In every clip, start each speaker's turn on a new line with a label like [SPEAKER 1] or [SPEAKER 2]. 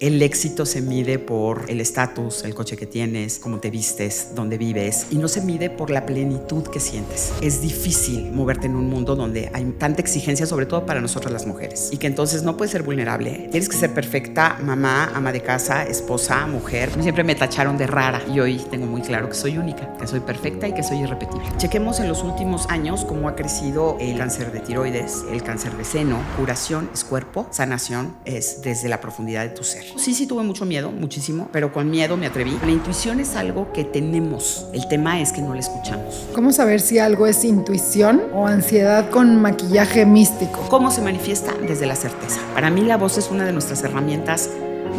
[SPEAKER 1] El éxito se mide por el estatus, el coche que tienes, cómo te vistes, dónde vives, y no se mide por la plenitud que sientes. Es difícil moverte en un mundo donde hay tanta exigencia, sobre todo para nosotras las mujeres, y que entonces no puedes ser vulnerable. Tienes que ser perfecta, mamá, ama de casa, esposa, mujer. Siempre me tacharon de rara y hoy tengo muy claro que soy única, que soy perfecta y que soy irrepetible. Chequemos en los últimos años cómo ha crecido el cáncer de tiroides, el cáncer de seno. Curación es cuerpo, sanación es desde la profundidad de tu ser. Sí tuve mucho miedo, muchísimo, pero con miedo me atreví. La intuición es algo que tenemos. El tema es que no la escuchamos.
[SPEAKER 2] ¿Cómo saber si algo es intuición o ansiedad con maquillaje místico?
[SPEAKER 1] ¿Cómo se manifiesta? Desde la certeza. Para mí la voz es una de nuestras herramientas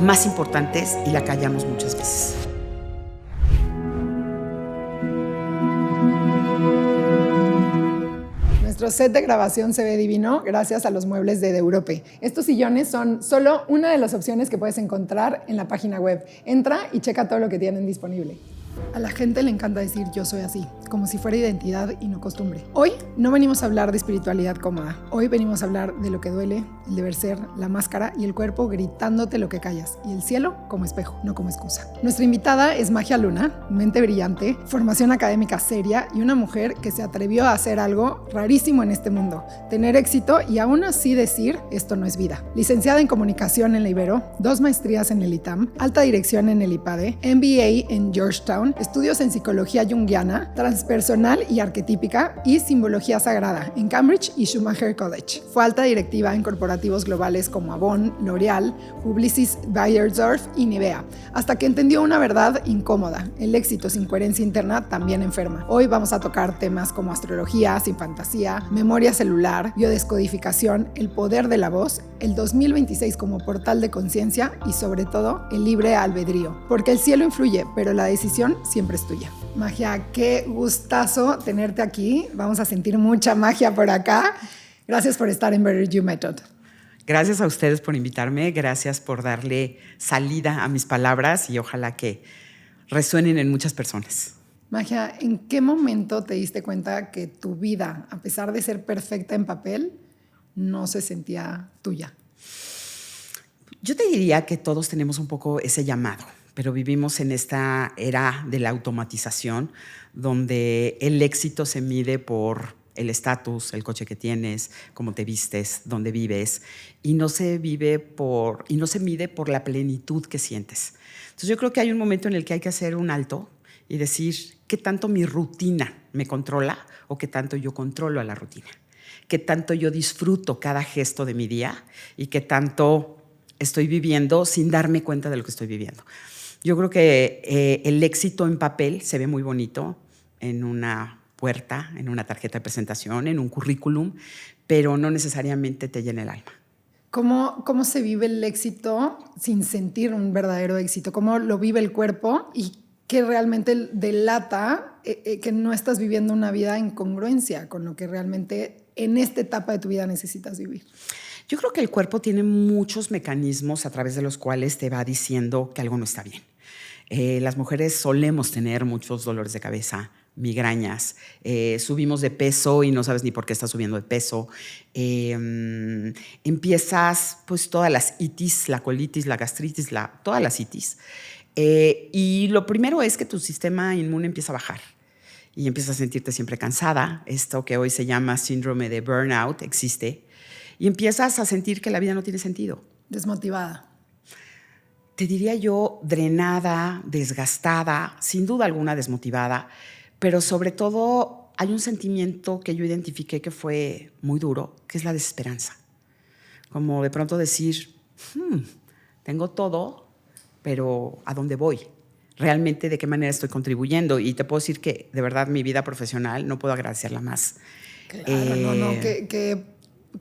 [SPEAKER 1] más importantes y la callamos muchas veces.
[SPEAKER 2] Nuestro set de grabación se ve divino gracias a los muebles de Europe. Estos sillones son solo una de las opciones que puedes encontrar en la página web. Entra y checa todo lo que tienen disponible. A la gente le encanta decir yo soy así, como si fuera identidad y no costumbre. Hoy no venimos a hablar de espiritualidad cómoda. Hoy venimos a hablar de lo que duele, el deber ser, la máscara y el cuerpo gritándote lo que callas. Y el cielo como espejo, no como excusa. Nuestra invitada es Magia Luna, mente brillante, formación académica seria y una mujer que se atrevió a hacer algo rarísimo en este mundo. Tener éxito y aún así decir esto no es vida. Licenciada en comunicación en la Ibero, 2 maestrías en el ITAM, alta dirección en el IPADE, MBA en Georgetown, estudios en psicología junguiana, transpersonal y arquetípica y simbología sagrada en Cambridge y Schumacher College. Fue alta directiva en corporativos globales como Avon, L'Oreal, Publicis Bayersdorf y Nivea, hasta que entendió una verdad incómoda: el éxito sin coherencia interna también enferma. Hoy vamos a tocar temas como astrología sin fantasía, memoria celular, biodescodificación, el poder de la voz, el 2026 como portal de conciencia y sobre todo el libre albedrío, porque el cielo influye, pero la decisión siempre es tuya. Magia, qué gustazo tenerte aquí. Vamos a sentir mucha magia por acá. Gracias por estar en Better You Method.
[SPEAKER 1] Gracias a ustedes por invitarme, gracias por darle salida a mis palabras y ojalá que resuenen en muchas personas.
[SPEAKER 2] Magia, ¿en qué momento te diste cuenta que tu vida, a pesar de ser perfecta en papel, no se sentía tuya?
[SPEAKER 1] Yo te diría que todos tenemos un poco ese llamado, pero vivimos en esta era de la automatización donde el éxito se mide por el estatus, el coche que tienes, cómo te vistes, dónde vives, y no se mide por la plenitud que sientes. Entonces yo creo que hay un momento en el que hay que hacer un alto y decir qué tanto mi rutina me controla o qué tanto yo controlo a la rutina, qué tanto yo disfruto cada gesto de mi día y qué tanto estoy viviendo sin darme cuenta de lo que estoy viviendo. Yo creo que el éxito en papel se ve muy bonito en una puerta, en una tarjeta de presentación, en un currículum, pero no necesariamente te llena el alma.
[SPEAKER 2] ¿Cómo se vive el éxito sin sentir un verdadero éxito? ¿Cómo lo vive el cuerpo y qué realmente delata que no estás viviendo una vida en congruencia con lo que realmente en esta etapa de tu vida necesitas vivir?
[SPEAKER 1] Yo creo que el cuerpo tiene muchos mecanismos a través de los cuales te va diciendo que algo no está bien. Las mujeres solemos tener muchos dolores de cabeza, migrañas, subimos de peso y no sabes ni por qué estás subiendo de peso. Empiezas pues todas las itis, la colitis, la gastritis, todas las itis. Y lo primero es que tu sistema inmune empieza a bajar y empiezas a sentirte siempre cansada. Esto que hoy se llama síndrome de burnout existe. Y empiezas a sentir que la vida no tiene sentido.
[SPEAKER 2] Desmotivada.
[SPEAKER 1] Te diría yo drenada, desgastada, sin duda alguna desmotivada, pero sobre todo hay un sentimiento que yo identifiqué que fue muy duro, que es la desesperanza. Como de pronto decir, tengo todo, pero ¿a dónde voy? ¿Realmente de qué manera estoy contribuyendo? Y te puedo decir que de verdad mi vida profesional no puedo agradecerla más.
[SPEAKER 2] Claro,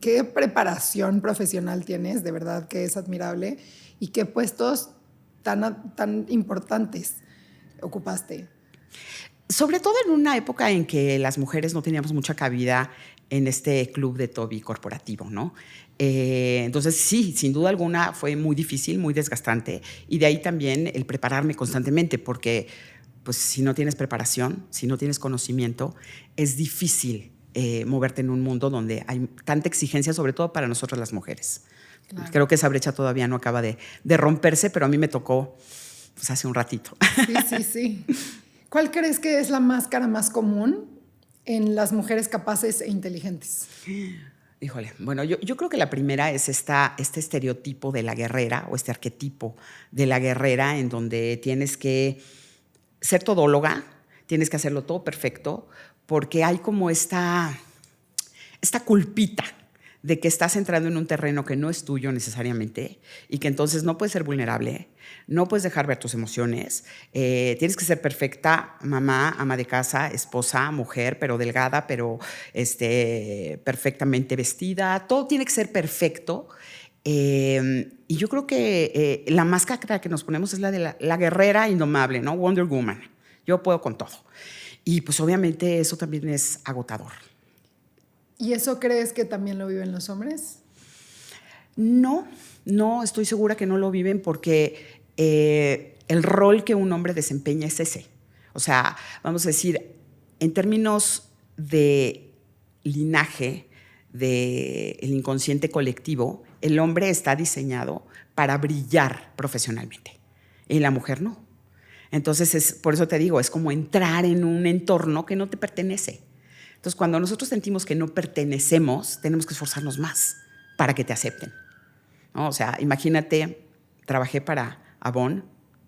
[SPEAKER 2] qué preparación profesional tienes, de verdad que es admirable. ¿Y qué puestos tan importantes ocupaste?
[SPEAKER 1] Sobre todo en una época en que las mujeres no teníamos mucha cabida en este club de Toby corporativo, ¿no? Entonces, sí, sin duda alguna fue muy difícil, muy desgastante. Y de ahí también el prepararme constantemente, porque pues, si no tienes preparación, si no tienes conocimiento, es difícil moverte en un mundo donde hay tanta exigencia, sobre todo para nosotras las mujeres.
[SPEAKER 2] Claro.
[SPEAKER 1] Creo que esa brecha todavía no acaba de romperse, pero a mí me tocó pues, hace un ratito.
[SPEAKER 2] Sí. ¿Cuál crees que es la máscara más común en las mujeres capaces e inteligentes?
[SPEAKER 1] Híjole, bueno, yo creo que la primera es este estereotipo de la guerrera o este arquetipo de la guerrera en donde tienes que ser todóloga, tienes que hacerlo todo perfecto, porque hay como esta culpita de que estás entrando en un terreno que no es tuyo necesariamente y que entonces no puedes ser vulnerable, no puedes dejar ver tus emociones, tienes que ser perfecta, mamá, ama de casa, esposa, mujer, pero delgada, pero perfectamente vestida, todo tiene que ser perfecto. Y yo creo que la máscara que nos ponemos es la de la guerrera indomable, ¿no? Wonder Woman. Yo puedo con todo. Y pues obviamente eso también es agotador.
[SPEAKER 2] ¿Y eso crees que también lo viven los hombres?
[SPEAKER 1] No, estoy segura que no lo viven porque el rol que un hombre desempeña es ese. O sea, vamos a decir, en términos de linaje del inconsciente colectivo, el hombre está diseñado para brillar profesionalmente y la mujer no. Entonces, por eso te digo, es como entrar en un entorno que no te pertenece. Entonces, cuando nosotros sentimos que no pertenecemos, tenemos que esforzarnos más para que te acepten, ¿no? O sea, imagínate, trabajé para Avon,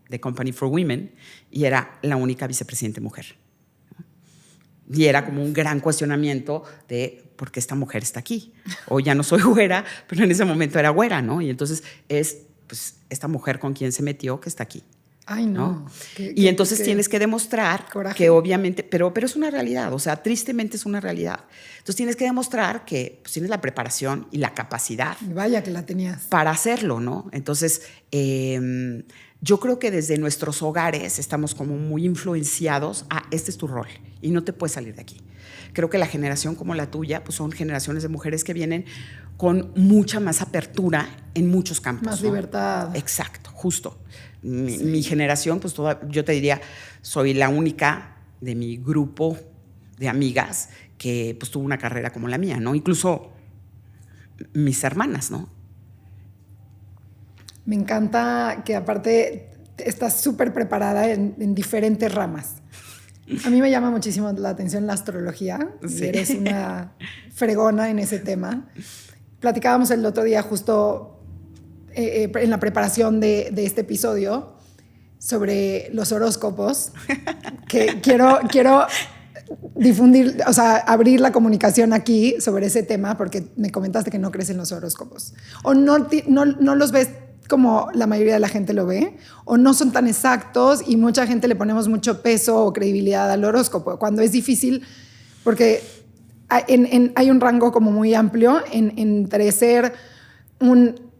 [SPEAKER 1] de Company for Women, y era la única vicepresidente mujer. Y era como un gran cuestionamiento de por qué esta mujer está aquí. O ya no soy güera, pero en ese momento era güera, ¿no? Y entonces es pues, esta mujer con quien se metió que está aquí.
[SPEAKER 2] Ay, no.
[SPEAKER 1] ¿No? Y entonces tienes que demostrar
[SPEAKER 2] coraje.
[SPEAKER 1] que obviamente, pero es una realidad, o sea, tristemente es una realidad. Entonces tienes que demostrar que pues, tienes la preparación y la capacidad.
[SPEAKER 2] Y vaya que la tenías.
[SPEAKER 1] Para hacerlo, ¿no? Entonces, yo creo que desde nuestros hogares estamos como muy influenciados a este es tu rol y no te puedes salir de aquí. Creo que la generación como la tuya, pues son generaciones de mujeres que vienen con mucha más apertura en muchos campos.
[SPEAKER 2] Más
[SPEAKER 1] ¿no?
[SPEAKER 2] libertad.
[SPEAKER 1] Exacto, justo. Mi generación, pues yo te diría, soy la única de mi grupo de amigas que pues tuvo una carrera como la mía, ¿no? Incluso mis hermanas, ¿no?
[SPEAKER 2] Me encanta que aparte estás súper preparada en diferentes ramas. A mí me llama muchísimo la atención la astrología. Sí. Y eres una fregona en ese tema. Platicábamos el otro día justo en la preparación de este episodio sobre los horóscopos, que quiero difundir, o sea, abrir la comunicación aquí sobre ese tema, porque me comentaste que no crees en los horóscopos. O no los ves como la mayoría de la gente lo ve, o no son tan exactos y mucha gente le ponemos mucho peso o credibilidad al horóscopo, cuando es difícil, porque hay un rango como muy amplio entre ser un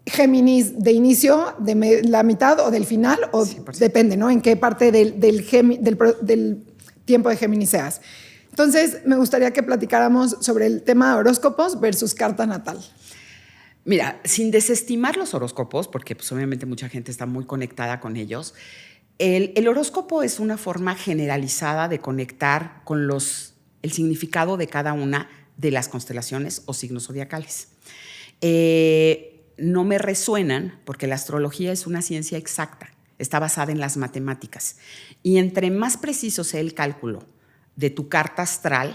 [SPEAKER 2] Géminis de inicio, de la mitad o del final, o 100%. Depende, ¿no? En qué parte del tiempo de Géminis seas. Entonces, me gustaría que platicáramos sobre el tema de horóscopos versus carta natal.
[SPEAKER 1] Mira, sin desestimar los horóscopos, porque pues, obviamente mucha gente está muy conectada con ellos, el horóscopo es una forma generalizada de conectar con el significado de cada una de las constelaciones o signos zodiacales. No me resuenan porque la astrología es una ciencia exacta, está basada en las matemáticas. Y entre más preciso sea el cálculo de tu carta astral,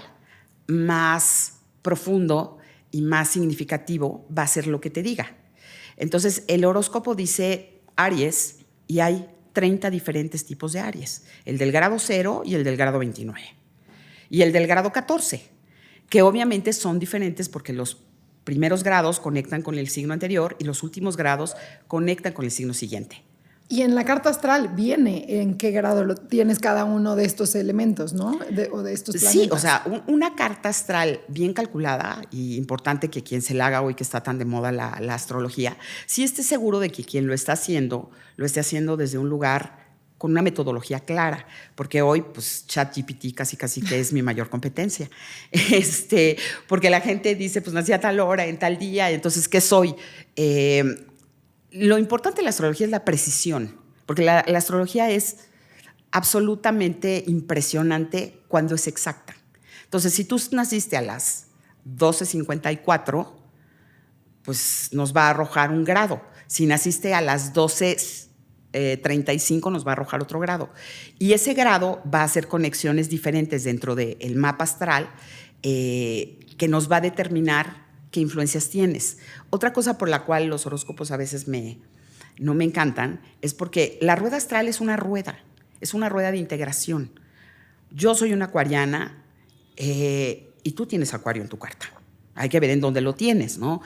[SPEAKER 1] más profundo y más significativo va a ser lo que te diga. Entonces, el horóscopo dice Aries y hay 30 diferentes tipos de Aries, el del grado 0 y el del grado 29, y el del grado 14, que obviamente son diferentes porque los primeros grados conectan con el signo anterior y los últimos grados conectan con el signo siguiente.
[SPEAKER 2] Y en la carta astral viene en qué grado tienes cada uno de estos elementos, ¿no? O de estos planetas.
[SPEAKER 1] Sí, o sea, una carta astral bien calculada, y importante que quien se la haga hoy que está tan de moda la astrología, sí esté seguro de que quien lo esté haciendo desde un lugar con una metodología clara, porque hoy, pues, ChatGPT casi que es mi mayor competencia. Porque la gente dice, pues, nací a tal hora, en tal día, entonces, ¿qué soy? Lo importante de la astrología es la precisión, porque la astrología es absolutamente impresionante cuando es exacta. Entonces, si tú naciste a las 12:54, pues nos va a arrojar un grado. Si naciste a las 12:35 nos va a arrojar otro grado. Y ese grado va a hacer conexiones diferentes dentro del mapa astral que nos va a determinar qué influencias tienes. Otra cosa por la cual los horóscopos a veces no me encantan es porque la rueda astral es una rueda de integración. Yo soy una acuariana y tú tienes Acuario en tu carta. Hay que ver en dónde lo tienes, ¿no?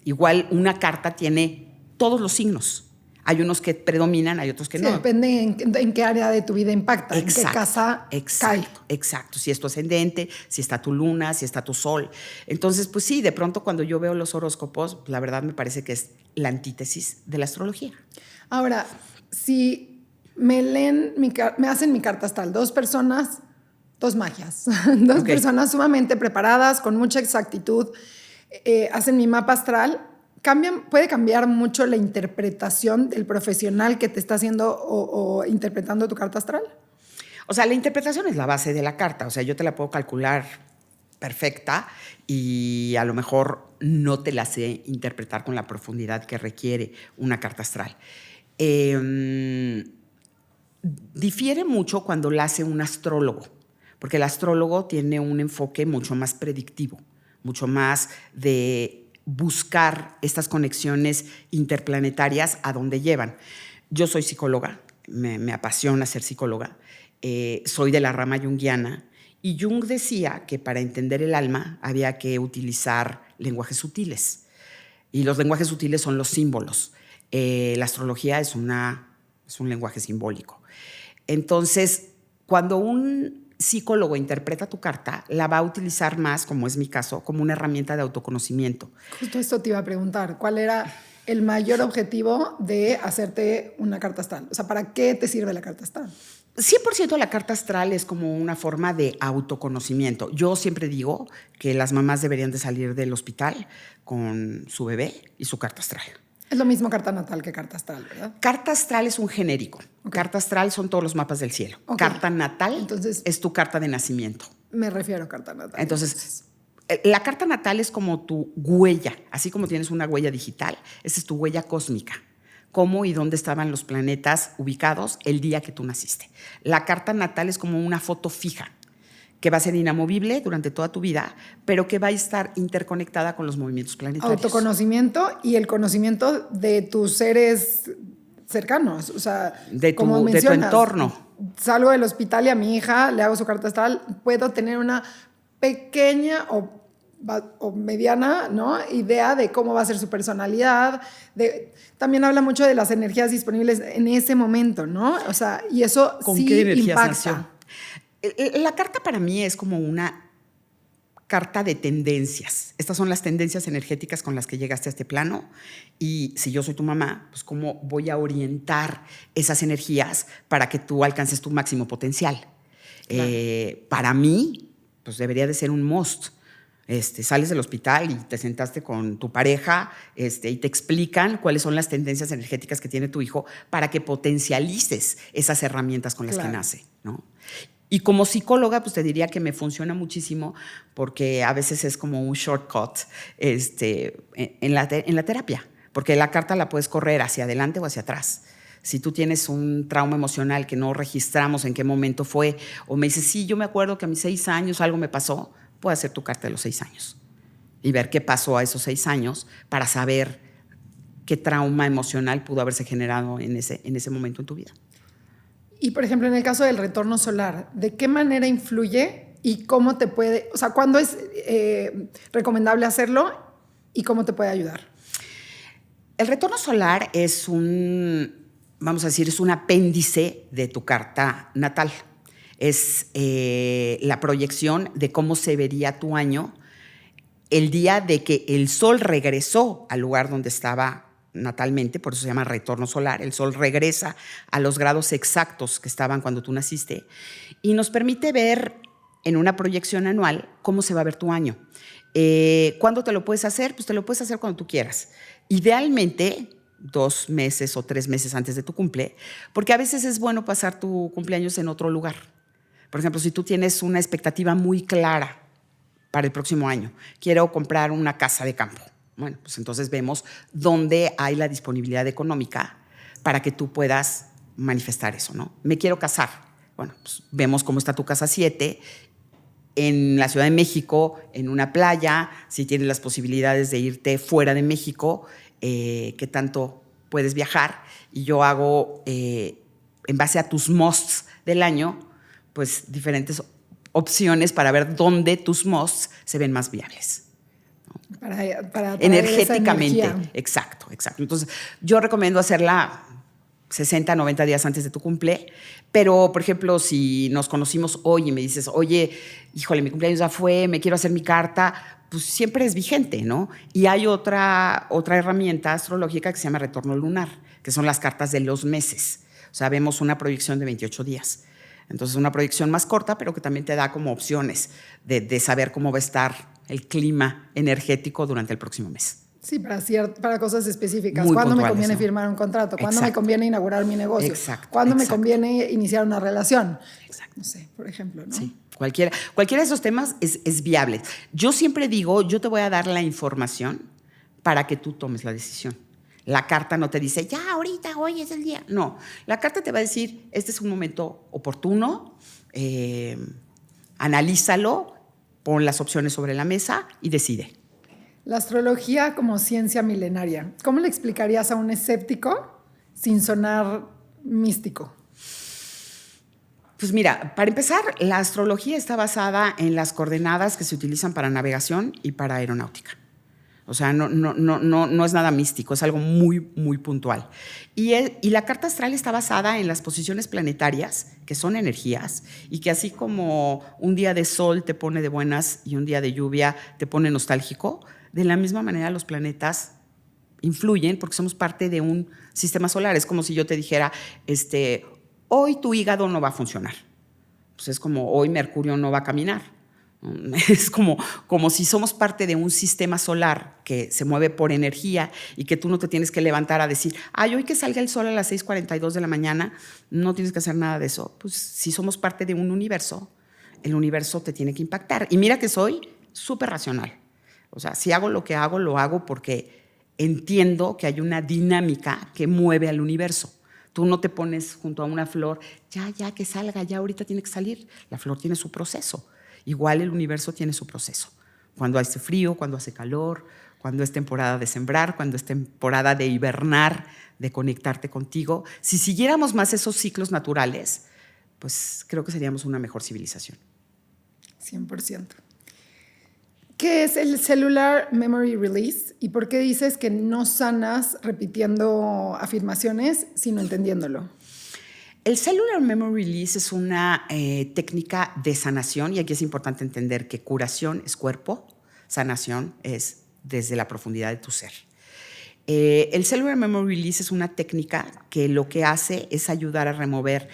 [SPEAKER 1] Igual una carta tiene todos los signos. Hay unos que predominan, hay otros que no.
[SPEAKER 2] Depende en qué área de tu vida impacta, en qué casa cae.
[SPEAKER 1] Exacto. Si es tu ascendente, si está tu luna, si está tu sol. Entonces, pues sí, de pronto cuando yo veo los horóscopos, la verdad me parece que es la antítesis de la astrología.
[SPEAKER 2] Ahora, si me leen, me hacen mi carta astral, dos personas, dos magias, dos personas sumamente preparadas, con mucha exactitud, hacen mi mapa astral. Puede cambiar mucho la interpretación del profesional que te está haciendo o interpretando tu carta astral.
[SPEAKER 1] O sea, la interpretación es la base de la carta. O sea, yo te la puedo calcular perfecta y a lo mejor no te la sé interpretar con la profundidad que requiere una carta astral. Difiere mucho cuando la hace un astrólogo, porque el astrólogo tiene un enfoque mucho más predictivo, mucho más de buscar estas conexiones interplanetarias a dónde llevan. Yo soy psicóloga, me apasiona ser psicóloga, soy de la rama junguiana y Jung decía que para entender el alma había que utilizar lenguajes sutiles y los lenguajes sutiles son los símbolos. La astrología es un lenguaje simbólico. Entonces, cuando un psicólogo interpreta tu carta, la va a utilizar más, como es mi caso, como una herramienta de autoconocimiento.
[SPEAKER 2] Justo esto te iba a preguntar, ¿cuál era el mayor objetivo de hacerte una carta astral? O sea, ¿para qué te sirve la carta astral?
[SPEAKER 1] 100% la carta astral es como una forma de autoconocimiento. Yo siempre digo que las mamás deberían de salir del hospital con su bebé y su carta astral.
[SPEAKER 2] Es lo mismo carta natal que carta astral, ¿verdad?
[SPEAKER 1] Carta astral es un genérico. Carta astral son todos los mapas del cielo. Carta natal es tu carta de nacimiento.
[SPEAKER 2] Me refiero a carta natal.
[SPEAKER 1] Entonces, la carta natal es como tu huella. Así como tienes una huella digital, esa es tu huella cósmica. Cómo y dónde estaban los planetas ubicados el día que tú naciste. La carta natal es como una foto fija que va a ser inamovible durante toda tu vida, pero que va a estar interconectada con los movimientos planetarios.
[SPEAKER 2] Autoconocimiento y el conocimiento de tus seres cercanos, o sea,
[SPEAKER 1] de tu entorno.
[SPEAKER 2] Salgo del hospital y a mi hija le hago su carta astral, puedo tener una pequeña o mediana, ¿no?, idea de cómo va a ser su personalidad. También habla mucho de las energías disponibles en ese momento, ¿no? O sea, y eso
[SPEAKER 1] ¿con
[SPEAKER 2] sí
[SPEAKER 1] qué energías
[SPEAKER 2] impacta.
[SPEAKER 1] Nació? La carta para mí es como una carta de tendencias. Estas son las tendencias energéticas con las que llegaste a este plano y si yo soy tu mamá, pues cómo voy a orientar esas energías para que tú alcances tu máximo potencial. Claro. Para mí, pues debería de ser un must. Sales del hospital y te sentaste con tu pareja y te explican cuáles son las tendencias energéticas que tiene tu hijo para que potencialices esas herramientas con las que nace, ¿no? Y como psicóloga, pues te diría que me funciona muchísimo porque a veces es como un shortcut en la terapia, porque la carta la puedes correr hacia adelante o hacia atrás. Si tú tienes un trauma emocional que no registramos en qué momento fue, o me dices, sí, yo me acuerdo que a mis 6 años algo me pasó, puedes hacer tu carta de los 6 años y ver qué pasó a esos 6 años para saber qué trauma emocional pudo haberse generado en ese momento en tu vida.
[SPEAKER 2] Y, por ejemplo, en el caso del retorno solar, ¿de qué manera influye y cómo te puede, o sea, cuándo es recomendable hacerlo y cómo te puede ayudar?
[SPEAKER 1] El retorno solar es vamos a decir, es un apéndice de tu carta natal. Es la proyección de cómo se vería tu año el día de que el sol regresó al lugar donde estaba natalmente, por eso se llama retorno solar. El sol regresa a los grados exactos que estaban cuando tú naciste y nos permite ver en una proyección anual cómo se va a ver tu año. ¿Cuándo te lo puedes hacer? Pues te lo puedes hacer cuando tú quieras. Idealmente 2 meses o 3 meses antes de tu cumple, porque a veces es bueno pasar tu cumpleaños en otro lugar. Por ejemplo, si tú tienes una expectativa muy clara para el próximo año. Quiero comprar una casa de campo. Bueno, pues entonces vemos dónde hay la disponibilidad económica para que tú puedas manifestar eso, ¿no? Me quiero casar. Bueno, pues vemos cómo está tu casa 7 en la Ciudad de México, en una playa, si tienes las posibilidades de irte fuera de México, qué tanto puedes viajar. Y yo hago, en base a tus musts del año, pues diferentes opciones para ver dónde tus musts se ven más viables.
[SPEAKER 2] Para
[SPEAKER 1] Energéticamente, exacto. Entonces, yo recomiendo hacerla 60, 90 días antes de tu cumple, pero, por ejemplo, si nos conocimos hoy y me dices, oye, híjole, mi cumpleaños ya fue, me quiero hacer mi carta, pues siempre es vigente, ¿no? Y hay otra herramienta astrológica que se llama retorno lunar, que son las cartas de los meses. O sea, vemos una proyección de 28 días. Entonces, una proyección más corta, pero que también te da como opciones de saber cómo va a estar el clima energético durante el próximo mes.
[SPEAKER 2] Sí, para cosas específicas.
[SPEAKER 1] Muy
[SPEAKER 2] ¿Cuándo me
[SPEAKER 1] puntuales,
[SPEAKER 2] conviene
[SPEAKER 1] ¿no?
[SPEAKER 2] firmar un contrato? ¿Cuándo me
[SPEAKER 1] Exacto.
[SPEAKER 2] conviene inaugurar mi negocio?
[SPEAKER 1] Exacto.
[SPEAKER 2] ¿Cuándo me conviene iniciar una relación?
[SPEAKER 1] Exacto.
[SPEAKER 2] No sé, por ejemplo, ¿no?
[SPEAKER 1] Sí, cualquiera de esos temas es viable. Yo siempre digo, yo te voy a dar la información para que tú tomes la decisión. La carta no te dice, ya, ahorita, hoy es el día. No, la carta te va a decir, este es un momento oportuno, analízalo, pon las opciones sobre la mesa y decide.
[SPEAKER 2] La astrología como ciencia milenaria. ¿Cómo le explicarías a un escéptico sin sonar místico?
[SPEAKER 1] Pues mira, para empezar, la astrología está basada en las coordenadas que se utilizan para navegación y para aeronáutica. O sea, no es nada místico, es algo muy, muy puntual. Y la carta astral está basada en las posiciones planetarias, que son energías, y que así como un día de sol te pone de buenas y un día de lluvia te pone nostálgico, de la misma manera los planetas influyen porque somos parte de un sistema solar. Es como si yo te dijera, hoy tu hígado no va a funcionar. Pues es como hoy Mercurio no va a caminar. Es como si somos parte de un sistema solar que se mueve por energía y que tú no te tienes que levantar a decir, ay, hoy que salga el sol a las 6:42 de la mañana, no tienes que hacer nada de eso. Pues si somos parte de un universo, el universo te tiene que impactar. Y mira que soy súper racional. O sea, si hago lo que hago, lo hago porque entiendo que hay una dinámica que mueve al universo. Tú no te pones junto a una flor, ya que salga, ya ahorita tiene que salir. La flor tiene su proceso. Igual el universo tiene su proceso. Cuando hace frío, cuando hace calor, cuando es temporada de sembrar, cuando es temporada de hibernar, de conectarte contigo. Si siguiéramos más esos ciclos naturales, pues creo que seríamos una mejor civilización.
[SPEAKER 2] 100%. ¿Qué es el Cellular Memory Release y por qué dices que no sanas repitiendo afirmaciones, sino entendiéndolo?
[SPEAKER 1] El Cellular Memory Release es una técnica de sanación y aquí es importante entender que curación es cuerpo, sanación es desde la profundidad de tu ser. El Cellular Memory Release es una técnica que lo que hace es ayudar a remover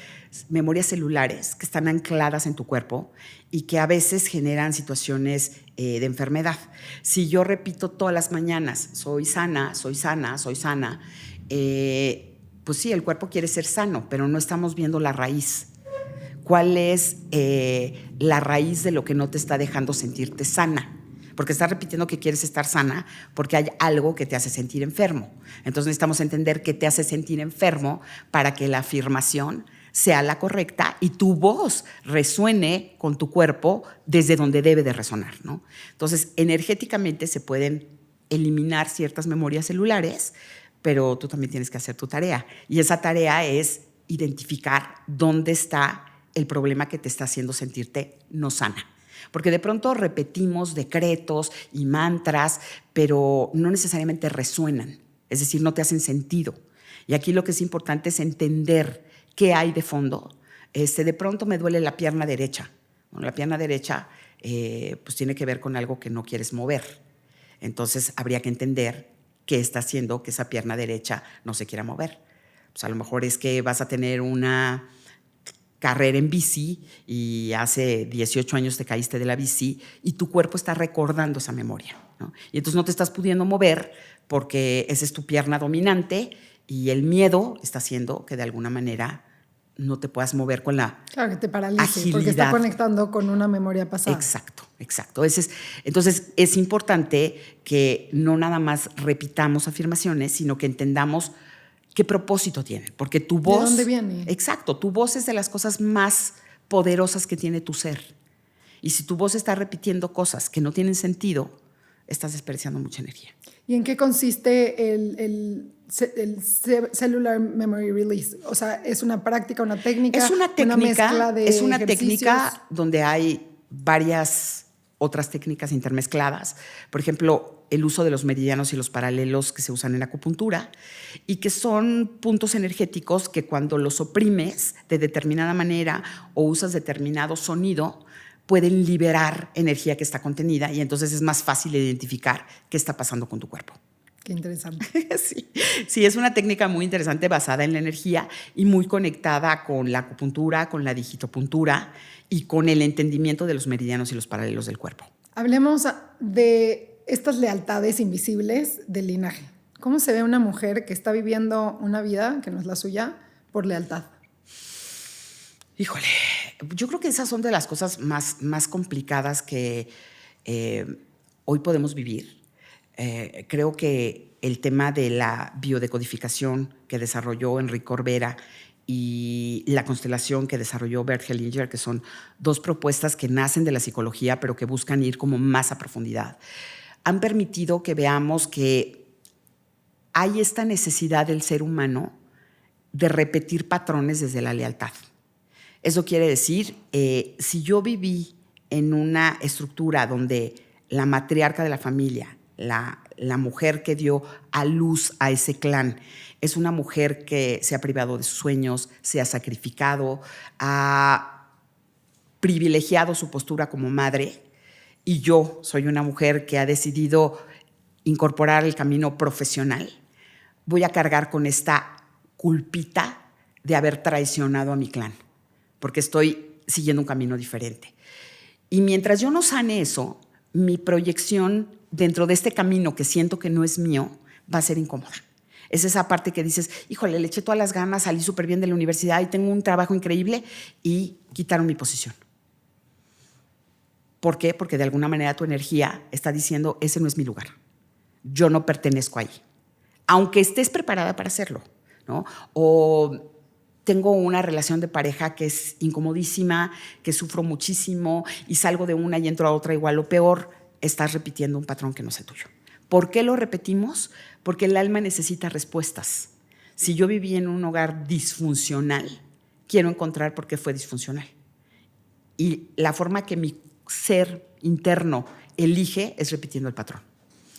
[SPEAKER 1] memorias celulares que están ancladas en tu cuerpo y que a veces generan situaciones de enfermedad. Si yo repito todas las mañanas, soy sana, pues sí, el cuerpo quiere ser sano, pero no estamos viendo la raíz. ¿Cuál es la raíz de lo que no te está dejando sentirte sana? Porque estás repitiendo que quieres estar sana porque hay algo que te hace sentir enfermo. Entonces necesitamos entender qué te hace sentir enfermo para que la afirmación sea la correcta y tu voz resuene con tu cuerpo desde donde debe de resonar, ¿no? Entonces, energéticamente se pueden eliminar ciertas memorias celulares, pero tú también tienes que hacer tu tarea. Y esa tarea es identificar dónde está el problema que te está haciendo sentirte no sana. Porque de pronto repetimos decretos y mantras, pero no necesariamente resuenan, es decir, no te hacen sentido. Y aquí lo que es importante es entender qué hay de fondo. De pronto me duele la pierna derecha. Bueno, la pierna derecha pues tiene que ver con algo que no quieres mover. Entonces habría que entender qué está haciendo que esa pierna derecha no se quiera mover. Pues a lo mejor es que vas a tener una carrera en bici y hace 18 años te caíste de la bici y tu cuerpo está recordando esa memoria, ¿no? Y entonces no te estás pudiendo mover porque esa es tu pierna dominante y el miedo está haciendo que de alguna manera no te puedas mover con la
[SPEAKER 2] Claro, que te paralice,
[SPEAKER 1] agilidad.
[SPEAKER 2] porque está conectando con una memoria pasada.
[SPEAKER 1] Exacto. Exacto. Entonces, es importante que no nada más repitamos afirmaciones, sino que entendamos qué propósito tienen. Porque tu voz...
[SPEAKER 2] ¿De dónde viene?
[SPEAKER 1] Exacto. Tu voz es de las cosas más poderosas que tiene tu ser. Y si tu voz está repitiendo cosas que no tienen sentido, estás desperdiciando mucha energía.
[SPEAKER 2] ¿Y en qué consiste el Cellular Memory Release? O sea, ¿es una práctica, una técnica?
[SPEAKER 1] Es una técnica,
[SPEAKER 2] mezcla de
[SPEAKER 1] es una
[SPEAKER 2] ejercicios?
[SPEAKER 1] técnica donde hay varias otras técnicas intermezcladas. Por ejemplo, el uso de los meridianos y los paralelos que se usan en acupuntura y que son puntos energéticos que cuando los oprimes de determinada manera o usas determinado sonido, pueden liberar energía que está contenida y entonces es más fácil identificar qué está pasando con tu cuerpo.
[SPEAKER 2] Qué interesante.
[SPEAKER 1] Sí, es una técnica muy interesante basada en la energía y muy conectada con la acupuntura, con la digitopuntura y con el entendimiento de los meridianos y los paralelos del cuerpo.
[SPEAKER 2] Hablemos de estas lealtades invisibles del linaje. ¿Cómo se ve una mujer que está viviendo una vida que no es la suya por lealtad?
[SPEAKER 1] Híjole, yo creo que esas son de las cosas más complicadas que hoy podemos vivir. Creo que el tema de la biodecodificación que desarrolló Enrique Corbera y la constelación que desarrolló Bert Hellinger, que son dos propuestas que nacen de la psicología, pero que buscan ir como más a profundidad, han permitido que veamos que hay esta necesidad del ser humano de repetir patrones desde la lealtad. Eso quiere decir, si yo viví en una estructura donde la matriarca de la familia, la mujer que dio a luz a ese clan, es una mujer que se ha privado de sus sueños, se ha sacrificado, ha privilegiado su postura como madre, y yo soy una mujer que ha decidido incorporar el camino profesional, voy a cargar con esta culpita de haber traicionado a mi clan, porque estoy siguiendo un camino diferente. Y mientras yo no sane eso, mi proyección dentro de este camino que siento que no es mío va a ser incómoda. Es esa parte que dices, híjole, le eché todas las ganas, salí súper bien de la universidad y tengo un trabajo increíble y quitaron mi posición. ¿Por qué? Porque de alguna manera tu energía está diciendo, ese no es mi lugar. Yo no pertenezco ahí. Aunque estés preparada para hacerlo, ¿no? O tengo una relación de pareja que es incomodísima, que sufro muchísimo y salgo de una y entro a otra igual o peor, estás repitiendo un patrón que no es el tuyo. ¿Por qué lo repetimos? Porque el alma necesita respuestas. Si yo viví en un hogar disfuncional, quiero encontrar por qué fue disfuncional. Y la forma que mi ser interno elige es repitiendo el patrón.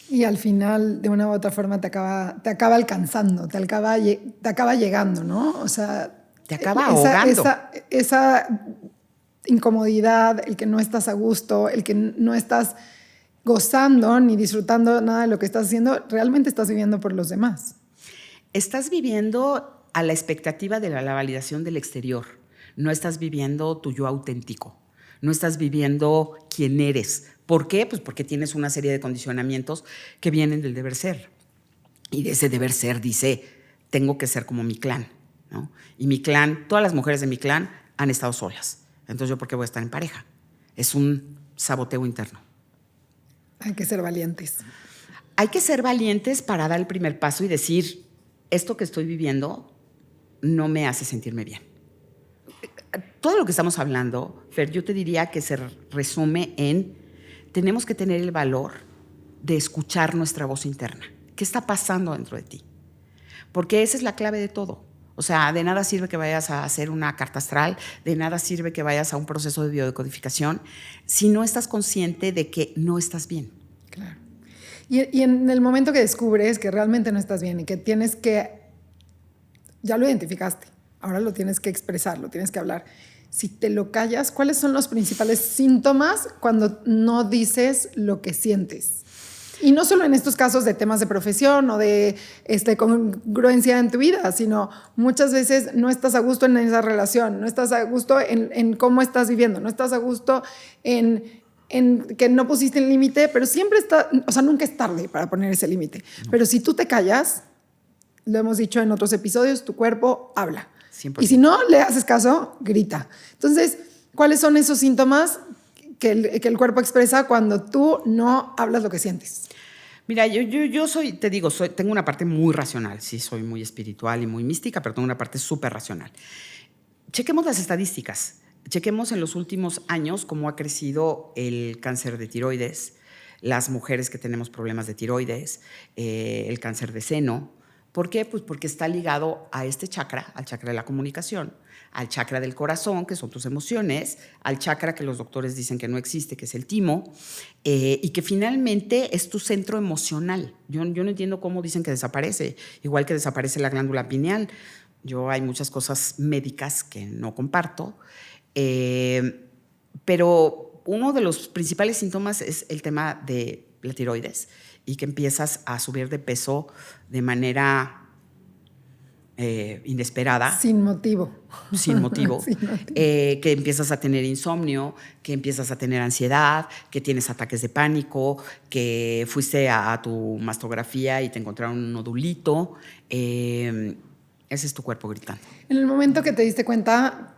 [SPEAKER 2] Y al final, de una u otra forma, te acaba alcanzando, te acaba llegando, ¿no? O sea,
[SPEAKER 1] te acaba ahogando.
[SPEAKER 2] Esa incomodidad, el que no estás a gusto, el que no estás gozando ni disfrutando nada de lo que estás haciendo, realmente estás viviendo por los demás.
[SPEAKER 1] Estás viviendo a la expectativa de la validación del exterior. No estás viviendo tu yo auténtico. No estás viviendo quién eres. ¿Por qué? Pues porque tienes una serie de condicionamientos que vienen del deber ser. Y de ese deber ser dice, tengo que ser como mi clan, ¿no? Y mi clan, todas las mujeres de mi clan han estado solas. Entonces, ¿yo por qué voy a estar en pareja? Es un saboteo interno.
[SPEAKER 2] Hay que ser valientes.
[SPEAKER 1] Hay que ser valientes para dar el primer paso y decir, esto que estoy viviendo no me hace sentirme bien. Todo lo que estamos hablando, Fer, yo te diría que se resume en tenemos que tener el valor de escuchar nuestra voz interna. ¿Qué está pasando dentro de ti? Porque esa es la clave de todo. O sea, de nada sirve que vayas a hacer una carta astral, de nada sirve que vayas a un proceso de biodecodificación si no estás consciente de que no estás bien.
[SPEAKER 2] Claro. Y en el momento que descubres que realmente no estás bien y que tienes que, ya lo identificaste, ahora lo tienes que expresar, lo tienes que hablar. Si te lo callas, ¿cuáles son los principales síntomas cuando no dices lo que sientes? Y no solo en estos casos de temas de profesión o de congruencia en tu vida, sino muchas veces no estás a gusto en esa relación, no estás a gusto en cómo estás viviendo, no estás a gusto en que no pusiste el límite, pero siempre está, o sea, nunca es tarde para poner ese límite. Pero si tú te callas, lo hemos dicho en otros episodios, tu cuerpo habla.
[SPEAKER 1] 100%.
[SPEAKER 2] Y si no le haces caso, grita. Entonces, ¿cuáles son esos síntomas que el cuerpo expresa cuando tú no hablas lo que sientes?
[SPEAKER 1] Mira, yo soy, te digo, tengo una parte muy racional. Sí, soy muy espiritual y muy mística, pero tengo una parte súper racional. Chequemos las estadísticas. Chequemos en los últimos años cómo ha crecido el cáncer de tiroides, las mujeres que tenemos problemas de tiroides, el cáncer de seno. ¿Por qué? Pues porque está ligado a este chakra, al chakra de la comunicación, al chakra del corazón, que son tus emociones, al chakra que los doctores dicen que no existe, que es el timo, y que finalmente es tu centro emocional. Yo no entiendo cómo dicen que desaparece, igual que desaparece la glándula pineal. Hay muchas cosas médicas que no comparto, pero uno de los principales síntomas es el tema de la tiroides y que empiezas a subir de peso de manera inesperada.
[SPEAKER 2] Sin motivo.
[SPEAKER 1] Sin motivo. Que empiezas a tener insomnio, que empiezas a tener ansiedad, que tienes ataques de pánico, que fuiste a tu mastografía y te encontraron un nodulito. Ese es tu cuerpo gritando.
[SPEAKER 2] En el momento que te diste cuenta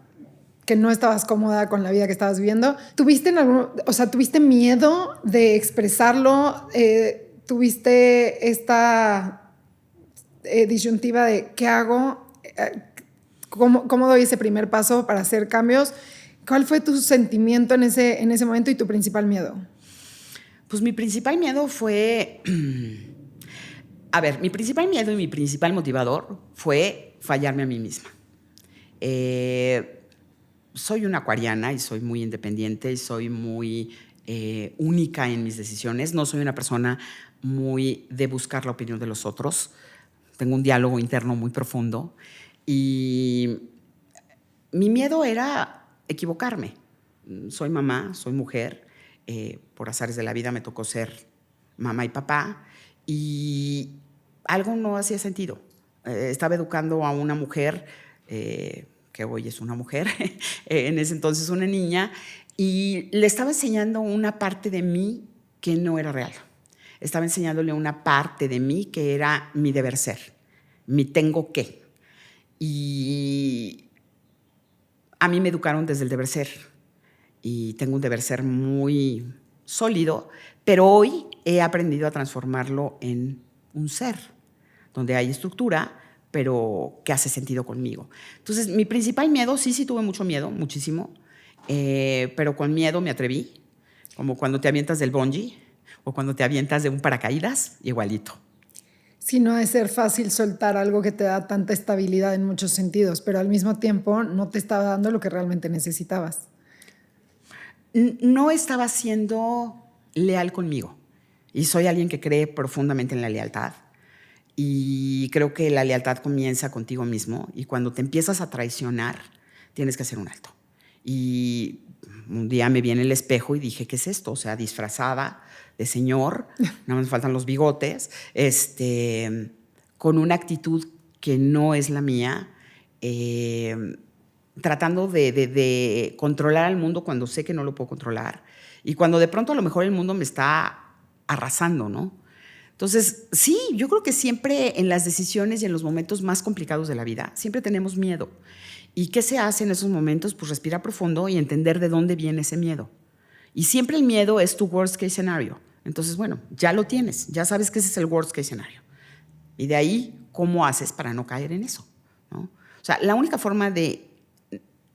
[SPEAKER 2] que no estabas cómoda con la vida que estabas viviendo, ¿tuviste miedo de expresarlo? ¿Tuviste esta disyuntiva de qué hago? ¿Cómo doy ese primer paso para hacer cambios? ¿Cuál fue tu sentimiento en ese momento y tu principal miedo?
[SPEAKER 1] Pues mi principal miedo fue... mi principal miedo y mi principal motivador fue fallarme a mí misma. Soy una acuariana y soy muy independiente y soy muy única en mis decisiones. No soy una persona muy de buscar la opinión de los otros. Tengo un diálogo interno muy profundo y mi miedo era equivocarme. Soy mamá, soy mujer. Por azares de la vida me tocó ser mamá y papá y algo no hacía sentido. Estaba educando a una mujer que hoy es una mujer, en ese entonces una niña, y le estaba enseñando una parte de mí que no era real. Estaba enseñándole una parte de mí que era mi deber ser, mi tengo que. Y a mí me educaron desde el deber ser, y tengo un deber ser muy sólido, pero hoy he aprendido a transformarlo en un ser, donde hay estructura, pero que hace sentido conmigo. Entonces, mi principal miedo, sí tuve mucho miedo, muchísimo, pero con miedo me atreví, como cuando te avientas del bungee o cuando te avientas de un paracaídas, igualito.
[SPEAKER 2] Sí, no ha de ser fácil soltar algo que te da tanta estabilidad en muchos sentidos, pero al mismo tiempo no te estaba dando lo que realmente necesitabas.
[SPEAKER 1] No estaba siendo leal conmigo y soy alguien que cree profundamente en la lealtad. Y creo que la lealtad comienza contigo mismo y cuando te empiezas a traicionar, tienes que hacer un alto. Y un día me vi en el espejo y dije, ¿qué es esto? O sea, disfrazada de señor, nada más faltan los bigotes, con una actitud que no es la mía, tratando de controlar al mundo cuando sé que no lo puedo controlar y cuando de pronto a lo mejor el mundo me está arrasando, ¿no? Entonces, sí, yo creo que siempre en las decisiones y en los momentos más complicados de la vida, siempre tenemos miedo. ¿Y qué se hace en esos momentos? Pues respirar profundo y entender de dónde viene ese miedo. Y siempre el miedo es tu worst case scenario. Entonces, bueno, ya lo tienes, ya sabes que ese es el worst case scenario. Y de ahí, ¿cómo haces para no caer en eso? ¿No? O sea, la única forma de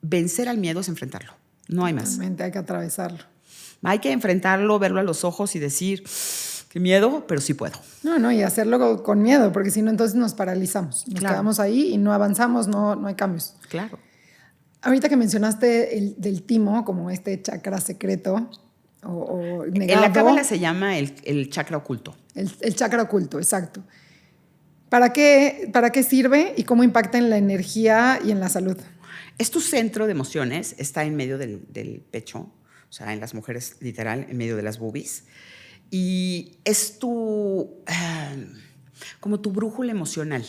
[SPEAKER 1] vencer al miedo es enfrentarlo. No hay más.
[SPEAKER 2] Totalmente, hay que atravesarlo.
[SPEAKER 1] Hay que enfrentarlo, verlo a los ojos y decir... Qué miedo, pero sí puedo.
[SPEAKER 2] No, y hacerlo con miedo, porque si no, entonces nos paralizamos. Nos quedamos ahí y no avanzamos, no hay cambios.
[SPEAKER 1] Claro.
[SPEAKER 2] Ahorita que mencionaste del timo como este chakra secreto o negado.
[SPEAKER 1] En la cábala se llama el chakra oculto.
[SPEAKER 2] El chakra oculto, exacto. ¿Para qué sirve y cómo impacta en la energía y en la salud?
[SPEAKER 1] Es tu centro de emociones, está en medio del pecho, o sea, en las mujeres literal, en medio de las boobies. Y es como tu brújula emocional.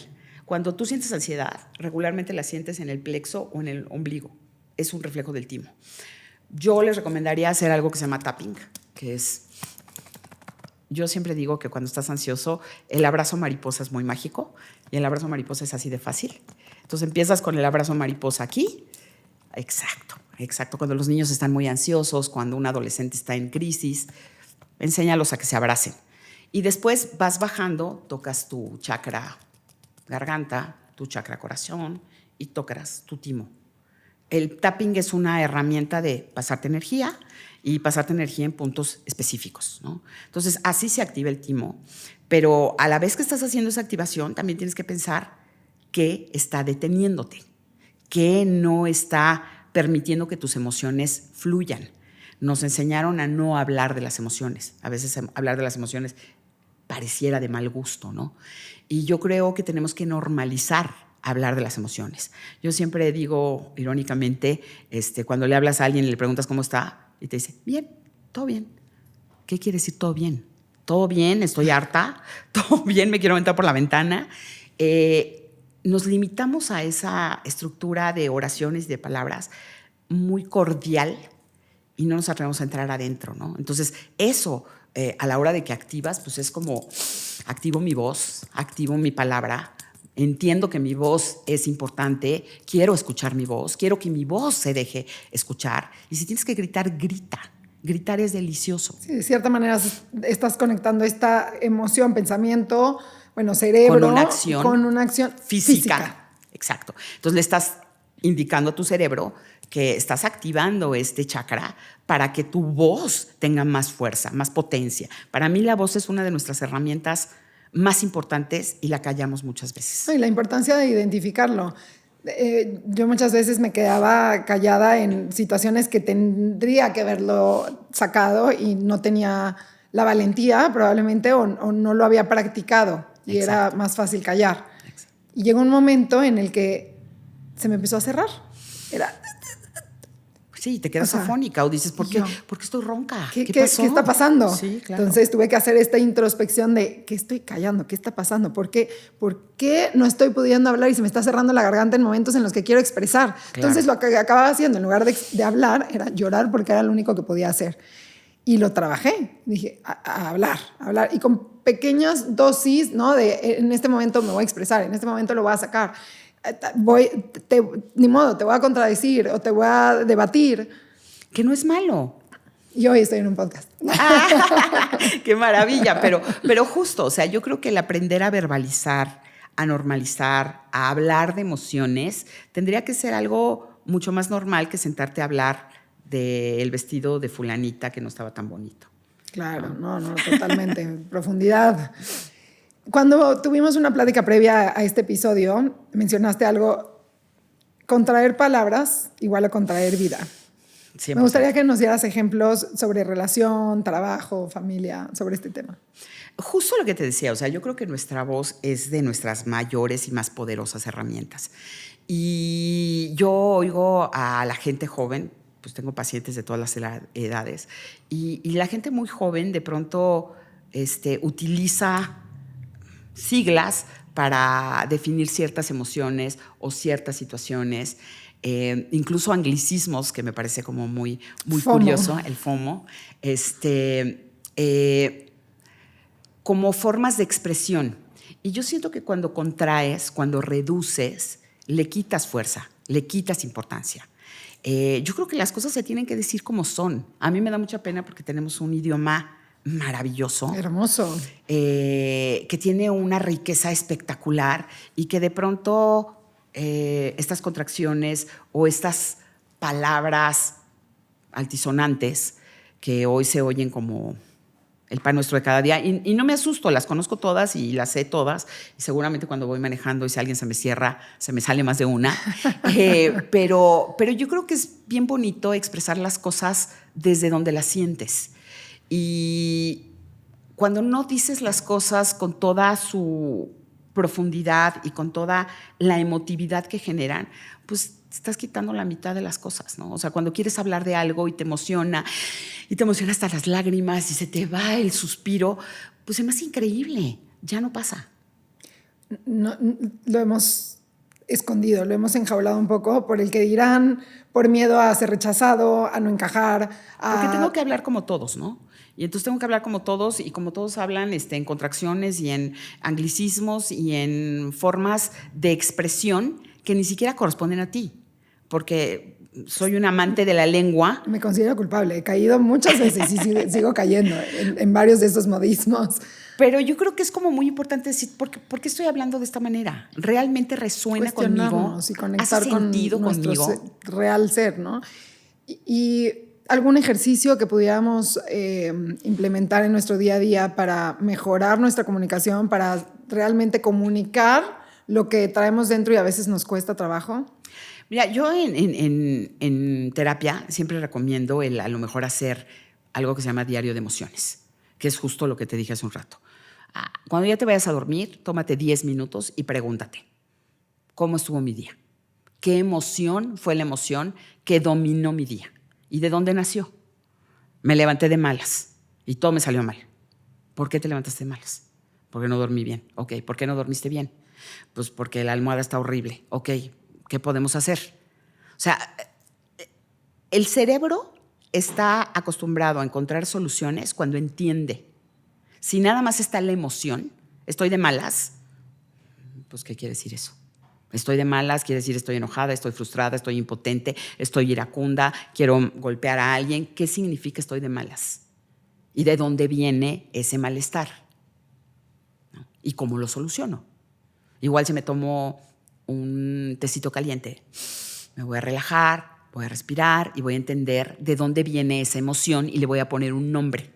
[SPEAKER 1] Cuando tú sientes ansiedad, regularmente la sientes en el plexo o en el ombligo. Es un reflejo del timo. Yo les recomendaría hacer algo que se llama tapping, que es... Yo siempre digo que cuando estás ansioso, el abrazo mariposa es muy mágico y el abrazo mariposa es así de fácil. Entonces empiezas con el abrazo mariposa aquí. Exacto. exacto. Cuando los niños están muy ansiosos, cuando un adolescente está en crisis, enséñalos a que se abracen. Y después vas bajando, tocas tu chakra garganta, tu chakra corazón y tocas tu timo. El tapping es una herramienta de pasarte energía y pasarte energía en puntos específicos, ¿no? Entonces, así se activa el timo. Pero a la vez que estás haciendo esa activación, también tienes que pensar qué está deteniéndote, qué no está permitiendo que tus emociones fluyan. Nos enseñaron a no hablar de las emociones. A veces hablar de las emociones pareciera de mal gusto, ¿no? Y yo creo que tenemos que normalizar hablar de las emociones. Yo siempre digo, irónicamente, cuando le hablas a alguien y le preguntas cómo está, y te dice, bien, todo bien. ¿Qué quiere decir todo bien? Todo bien, estoy harta, todo bien, me quiero aventar por la ventana. Nos limitamos a esa estructura de oraciones y de palabras muy cordial y no nos atrevemos a entrar adentro, ¿no? Entonces, eso, a la hora de que activas, pues es como activo mi voz, activo mi palabra, entiendo que mi voz es importante, quiero escuchar mi voz, quiero que mi voz se deje escuchar. Y si tienes que gritar, grita. Gritar es delicioso.
[SPEAKER 2] Sí, de cierta manera estás conectando esta emoción, pensamiento, cerebro,
[SPEAKER 1] con una acción
[SPEAKER 2] física.
[SPEAKER 1] Exacto. Entonces le estás indicando a tu cerebro que estás activando este chakra para que tu voz tenga más fuerza, más potencia. Para mí la voz es una de nuestras herramientas más importantes y la callamos muchas veces.
[SPEAKER 2] Y la importancia de identificarlo. Yo muchas veces me quedaba callada en situaciones que tendría que haberlo sacado y no tenía la valentía probablemente o no lo había practicado y Exacto. Era más fácil callar. Exacto. Y llegó un momento en el que se me empezó a cerrar. Era...
[SPEAKER 1] Sí, te quedas afónica o dices, ¿por qué estoy ronca?
[SPEAKER 2] ¿Qué pasó? ¿Qué está pasando?
[SPEAKER 1] Sí, claro.
[SPEAKER 2] Entonces tuve que hacer esta introspección de ¿qué estoy callando? ¿Qué está pasando? ¿Por qué no estoy pudiendo hablar y se me está cerrando la garganta en momentos en los que quiero expresar? Claro. Entonces lo que acababa haciendo, en lugar de hablar, era llorar porque era lo único que podía hacer. Y lo trabajé. Dije, a hablar. Y con pequeñas dosis, ¿no? De en este momento me voy a expresar, en este momento lo voy a sacar. Ni modo, te voy a contradecir o te voy a debatir.
[SPEAKER 1] Que no es malo.
[SPEAKER 2] Y hoy estoy en un podcast.
[SPEAKER 1] ¡Qué maravilla! Pero justo, o sea, yo creo que el aprender a verbalizar, a normalizar, a hablar de emociones, tendría que ser algo mucho más normal que sentarte a hablar del vestido de fulanita que no estaba tan bonito.
[SPEAKER 2] Claro, no, totalmente. En profundidad. Cuando tuvimos una plática previa a este episodio, mencionaste algo, contraer palabras igual a contraer vida. 100%. Me gustaría que nos dieras ejemplos sobre relación, trabajo, familia, sobre este tema.
[SPEAKER 1] Justo lo que te decía, o sea, yo creo que nuestra voz es de nuestras mayores y más poderosas herramientas. Y yo oigo a la gente joven, pues tengo pacientes de todas las edades, y la gente muy joven de pronto utiliza siglas para definir ciertas emociones o ciertas situaciones, incluso anglicismos, que me parece como muy curioso, el FOMO, como formas de expresión. Y yo siento que cuando contraes, cuando reduces, le quitas fuerza, le quitas importancia. Yo creo que las cosas se tienen que decir como son. A mí me da mucha pena porque tenemos un idioma maravilloso.
[SPEAKER 2] Hermoso.
[SPEAKER 1] Que tiene una riqueza espectacular y que de pronto estas contracciones o estas palabras altisonantes que hoy se oyen como el pan nuestro de cada día, y no me asusto, las conozco todas y las sé todas, y seguramente cuando voy manejando y si alguien se me cierra, se me sale más de una, pero yo creo que es bien bonito expresar las cosas desde donde las sientes. Y cuando no dices las cosas con toda su profundidad y con toda la emotividad que generan, pues estás quitando la mitad de las cosas, ¿no? O sea, cuando quieres hablar de algo y te emociona hasta las lágrimas y se te va el suspiro, pues es más increíble, ya no pasa.
[SPEAKER 2] No, lo hemos escondido, lo hemos enjaulado un poco por el que dirán, por miedo a ser rechazado, a no encajar.
[SPEAKER 1] Porque tengo que hablar como todos, ¿no? Y entonces tengo que hablar como todos, y como todos hablan en contracciones y en anglicismos y en formas de expresión que ni siquiera corresponden a ti. Porque soy un amante de la lengua.
[SPEAKER 2] Me considero culpable. He caído muchas veces y sigo cayendo en varios de esos modismos.
[SPEAKER 1] Pero yo creo que es como muy importante decir, ¿por qué estoy hablando de esta manera? ¿Realmente resuena conmigo?
[SPEAKER 2] Y conectar
[SPEAKER 1] ¿Hace sentido
[SPEAKER 2] con nuestro
[SPEAKER 1] conmigo?
[SPEAKER 2] real ser, ¿no? Y algún ejercicio que pudiéramos implementar en nuestro día a día para mejorar nuestra comunicación, para realmente comunicar lo que traemos dentro y a veces nos cuesta trabajo.
[SPEAKER 1] Mira, yo en terapia siempre recomiendo a lo mejor hacer algo que se llama diario de emociones, que es justo lo que te dije hace un rato. Cuando ya te vayas a dormir, tómate 10 minutos y pregúntate, ¿cómo estuvo mi día? ¿Qué emoción fue la emoción que dominó mi día? ¿Y de dónde nació? Me levanté de malas y todo me salió mal. ¿Por qué te levantaste de malas? Porque no dormí bien. Ok, ¿por qué no dormiste bien? Pues porque la almohada está horrible. Ok, ¿qué podemos hacer? O sea, el cerebro está acostumbrado a encontrar soluciones cuando entiende. Si nada más está la emoción, estoy de malas, pues ¿qué quiere decir eso? Estoy de malas, quiere decir estoy enojada, estoy frustrada, estoy impotente, estoy iracunda, quiero golpear a alguien. ¿Qué significa estoy de malas? ¿Y de dónde viene ese malestar? ¿No? ¿Y cómo lo soluciono? Igual si me tomo un tecito caliente, me voy a relajar, voy a respirar y voy a entender de dónde viene esa emoción y le voy a poner un nombre.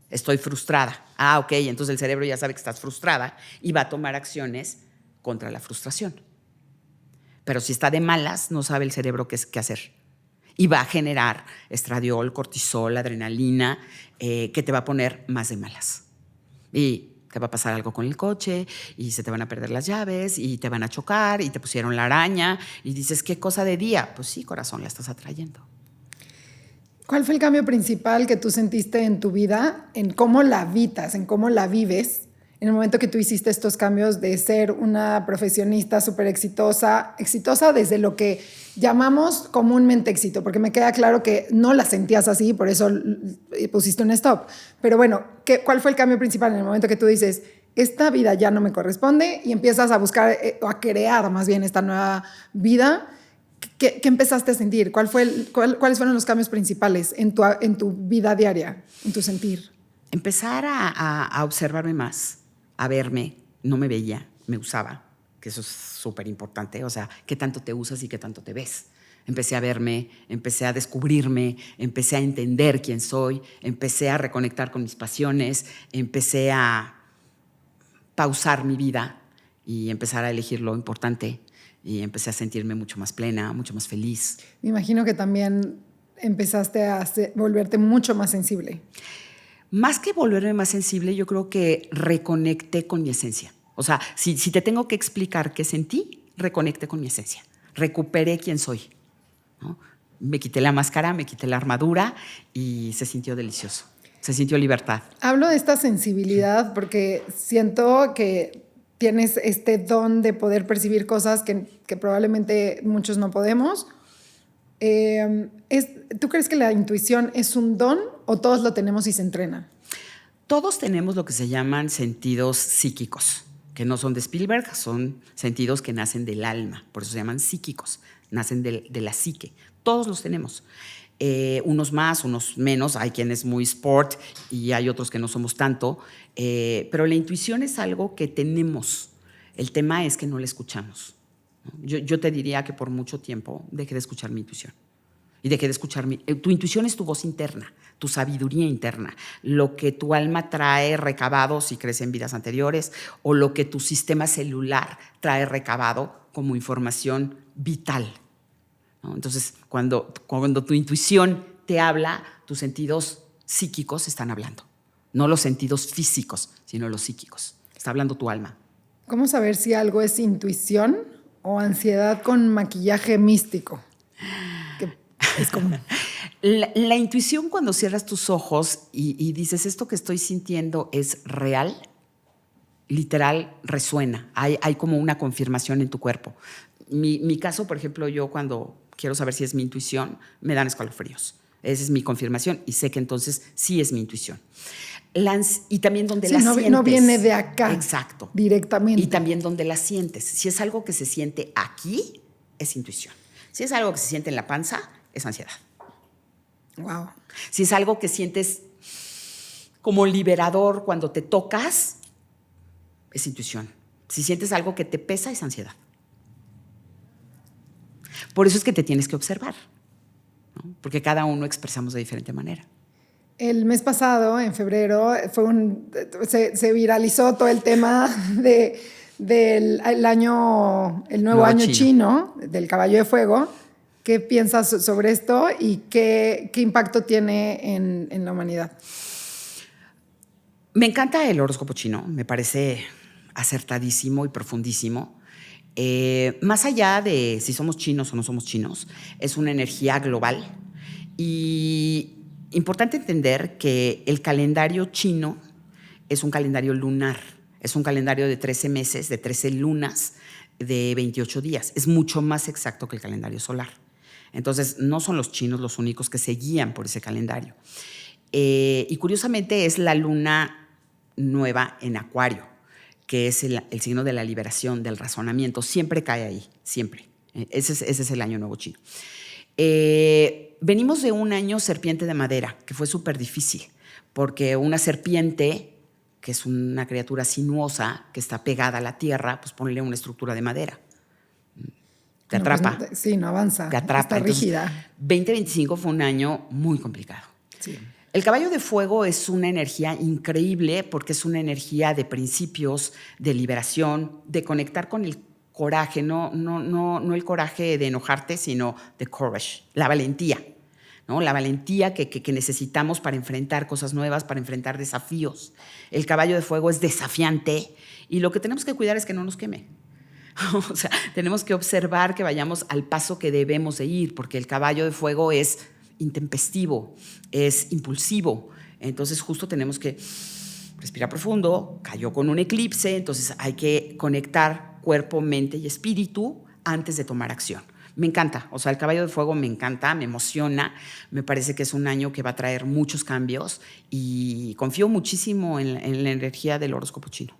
[SPEAKER 1] Estoy frustrada. Ok, entonces el cerebro ya sabe que estás frustrada y va a tomar acciones contra la frustración. Pero si está de malas, no sabe el cerebro qué hacer. Y va a generar estradiol, cortisol, adrenalina, que te va a poner más de malas. Y te va a pasar algo con el coche, y se te van a perder las llaves, y te van a chocar, y te pusieron la araña, y dices, ¿qué cosa de día? Pues sí, corazón, la estás atrayendo.
[SPEAKER 2] ¿Cuál fue el cambio principal que tú sentiste en tu vida, en cómo la habitas, en cómo la vives, en el momento que tú hiciste estos cambios de ser una profesionista súper exitosa desde lo que llamamos comúnmente éxito? Porque me queda claro que no la sentías así, por eso pusiste un stop. Pero bueno, ¿cuál fue el cambio principal en el momento que tú dices, esta vida ya no me corresponde, y empiezas a buscar o a crear más bien esta nueva vida? ¿Qué empezaste a sentir? ¿Cuáles fueron los cambios principales en tu vida diaria, en tu sentir?
[SPEAKER 1] Empezar a observarme más, a verme. No me veía, me usaba, que eso es súper importante. O sea, qué tanto te usas y qué tanto te ves. Empecé a verme, empecé a descubrirme, empecé a entender quién soy, empecé a reconectar con mis pasiones, empecé a pausar mi vida y empezar a elegir lo importante. Y empecé a sentirme mucho más plena, mucho más feliz.
[SPEAKER 2] Me imagino que también empezaste a volverte mucho más sensible.
[SPEAKER 1] Más que volverme más sensible, yo creo que reconecté con mi esencia. O sea, si te tengo que explicar qué sentí, reconecté con mi esencia. Recuperé quién soy, ¿no? Me quité la máscara, me quité la armadura y se sintió delicioso. Se sintió libertad.
[SPEAKER 2] Hablo de esta sensibilidad porque siento que tienes este don de poder percibir cosas que probablemente muchos no podemos. ¿Tú crees que la intuición es un don o todos lo tenemos y se entrena?
[SPEAKER 1] Todos tenemos lo que se llaman sentidos psíquicos, que no son de Spielberg, son sentidos que nacen del alma, por eso se llaman psíquicos, nacen de la psique. Todos los tenemos. Unos más, unos menos, hay quienes muy sport y hay otros que no somos tanto, pero la intuición es algo que tenemos. El tema es que no la escuchamos, ¿no? Yo te diría que por mucho tiempo dejé de escuchar mi intuición y dejé de escuchar tu intuición es tu voz interna, tu sabiduría interna, lo que tu alma trae recabado si crees en vidas anteriores o lo que tu sistema celular trae recabado como información vital, ¿no? Entonces, cuando tu intuición te habla, tus sentidos psíquicos están hablando. No los sentidos físicos, sino los psíquicos. Está hablando tu alma.
[SPEAKER 2] ¿Cómo saber si algo es intuición o ansiedad con maquillaje místico? Que es común.
[SPEAKER 1] La intuición, cuando cierras tus ojos y dices, esto que estoy sintiendo es real, literal resuena. Hay como una confirmación en tu cuerpo. Mi caso, por ejemplo, yo cuando quiero saber si es mi intuición, me dan escalofríos. Esa es mi confirmación y sé que entonces sí es mi intuición. Y también donde la sientes.
[SPEAKER 2] No viene de acá.
[SPEAKER 1] Exacto.
[SPEAKER 2] Directamente.
[SPEAKER 1] Y también donde la sientes. Si es algo que se siente aquí, es intuición. Si es algo que se siente en la panza, es ansiedad.
[SPEAKER 2] Wow.
[SPEAKER 1] Si es algo que sientes como liberador cuando te tocas, es intuición. Si sientes algo que te pesa, es ansiedad. Por eso es que te tienes que observar, ¿no? Porque cada uno expresamos de diferente manera.
[SPEAKER 2] El mes pasado, en febrero, se viralizó todo el tema del nuevo año chino, del caballo de fuego. ¿Qué piensas sobre esto y qué impacto tiene en la humanidad?
[SPEAKER 1] Me encanta el horóscopo chino, me parece acertadísimo y profundísimo. Más allá de si somos chinos o no somos chinos, es una energía global y importante entender que el calendario chino es un calendario lunar, es un calendario de 13 meses, de 13 lunas, de 28 días. Es mucho más exacto que el calendario solar. Entonces, no son los chinos los únicos que se guían por ese calendario. Y curiosamente es la luna nueva en Acuario, que es el signo de la liberación, del razonamiento. Siempre cae ahí, siempre. Ese es el año nuevo chino. Venimos de un año serpiente de madera, que fue súper difícil, porque una serpiente, que es una criatura sinuosa, que está pegada a la tierra, pues ponle una estructura de madera. Te atrapa.
[SPEAKER 2] Pues, sí, no avanza.
[SPEAKER 1] Te atrapa.
[SPEAKER 2] Está rígida.
[SPEAKER 1] Entonces, 2025 fue un año muy complicado.
[SPEAKER 2] Sí.
[SPEAKER 1] El caballo de fuego es una energía increíble porque es una energía de principios, de liberación, de conectar con el coraje, no el coraje de enojarte, sino de courage, la valentía, ¿no? La valentía que necesitamos para enfrentar cosas nuevas, para enfrentar desafíos. El caballo de fuego es desafiante y lo que tenemos que cuidar es que no nos queme. O sea, tenemos que observar que vayamos al paso que debemos de ir, porque el caballo de fuego es intempestivo, es impulsivo. Entonces justo tenemos que respirar profundo. Cayó con un eclipse, entonces hay que conectar cuerpo, mente y espíritu antes de tomar acción. Me encanta, o sea, el caballo de fuego me encanta, me emociona, me parece que es un año que va a traer muchos cambios y confío muchísimo en la energía del horóscopo chino.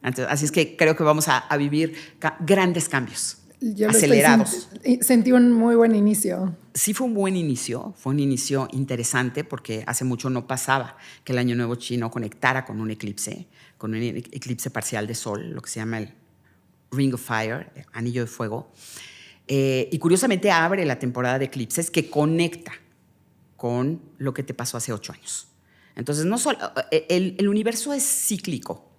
[SPEAKER 1] Así es que creo que vamos a vivir grandes cambios.
[SPEAKER 2] Yo
[SPEAKER 1] acelerados.
[SPEAKER 2] Sentí un muy buen inicio.
[SPEAKER 1] Sí fue un buen inicio, fue un inicio interesante porque hace mucho no pasaba que el año nuevo chino conectara con un eclipse parcial de sol, lo que se llama el Ring of Fire, anillo de fuego. Y curiosamente abre la temporada de eclipses que conecta con lo que te pasó hace 8 años. Entonces, no solo, el universo es cíclico.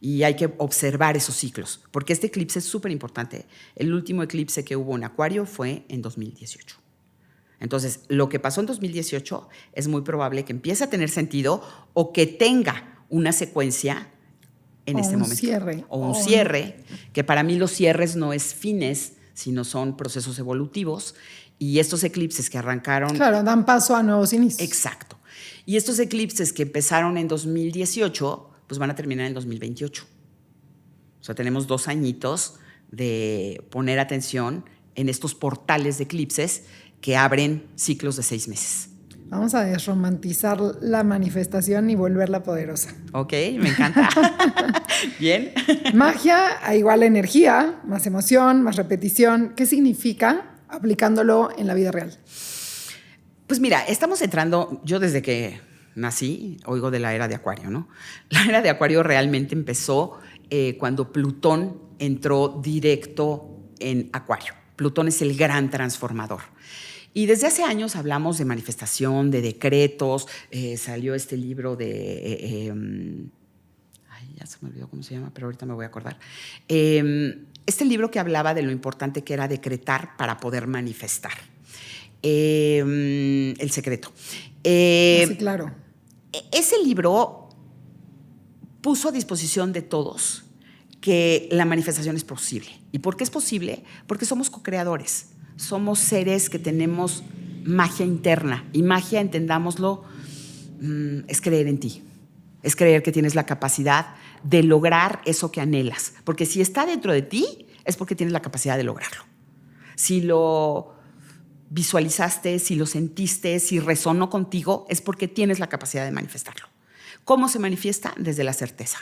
[SPEAKER 1] Y hay que observar esos ciclos, porque este eclipse es súper importante. El último eclipse que hubo en Acuario fue en 2018. Entonces, lo que pasó en 2018 es muy probable que empiece a tener sentido o que tenga una secuencia en este momento.
[SPEAKER 2] Cierre.
[SPEAKER 1] O un cierre, que para mí los cierres no es fines, sino son procesos evolutivos. Y estos eclipses que arrancaron...
[SPEAKER 2] Claro, dan paso a nuevos inicios.
[SPEAKER 1] Exacto. Y estos eclipses que empezaron en 2018... pues van a terminar en 2028. O sea, tenemos 2 añitos de poner atención en estos portales de eclipses que abren ciclos de 6 meses.
[SPEAKER 2] Vamos a desromantizar la manifestación y volverla poderosa.
[SPEAKER 1] Ok, me encanta. Bien.
[SPEAKER 2] Magia igual a energía, más emoción, más repetición. ¿Qué significa aplicándolo en la vida real?
[SPEAKER 1] Pues mira, estamos entrando, yo desde que nací, oigo de la era de Acuario, ¿no? La era de Acuario realmente empezó cuando Plutón entró directo en Acuario. Plutón es el gran transformador. Y desde hace años hablamos de manifestación, de decretos. Salió este libro de... ya se me olvidó cómo se llama, pero ahorita me voy a acordar. Este libro que hablaba de lo importante que era decretar para poder manifestar. El secreto.
[SPEAKER 2] Sí, claro.
[SPEAKER 1] Ese libro puso a disposición de todos que la manifestación es posible. ¿Y por qué es posible? Porque somos co-creadores. Somos seres que tenemos magia interna. Y magia, entendámoslo, es creer en ti. Es creer que tienes la capacidad de lograr eso que anhelas. Porque si está dentro de ti, es porque tienes la capacidad de lograrlo. Si lo visualizaste, si lo sentiste, si resonó contigo, es porque tienes la capacidad de manifestarlo. ¿Cómo se manifiesta? Desde la certeza.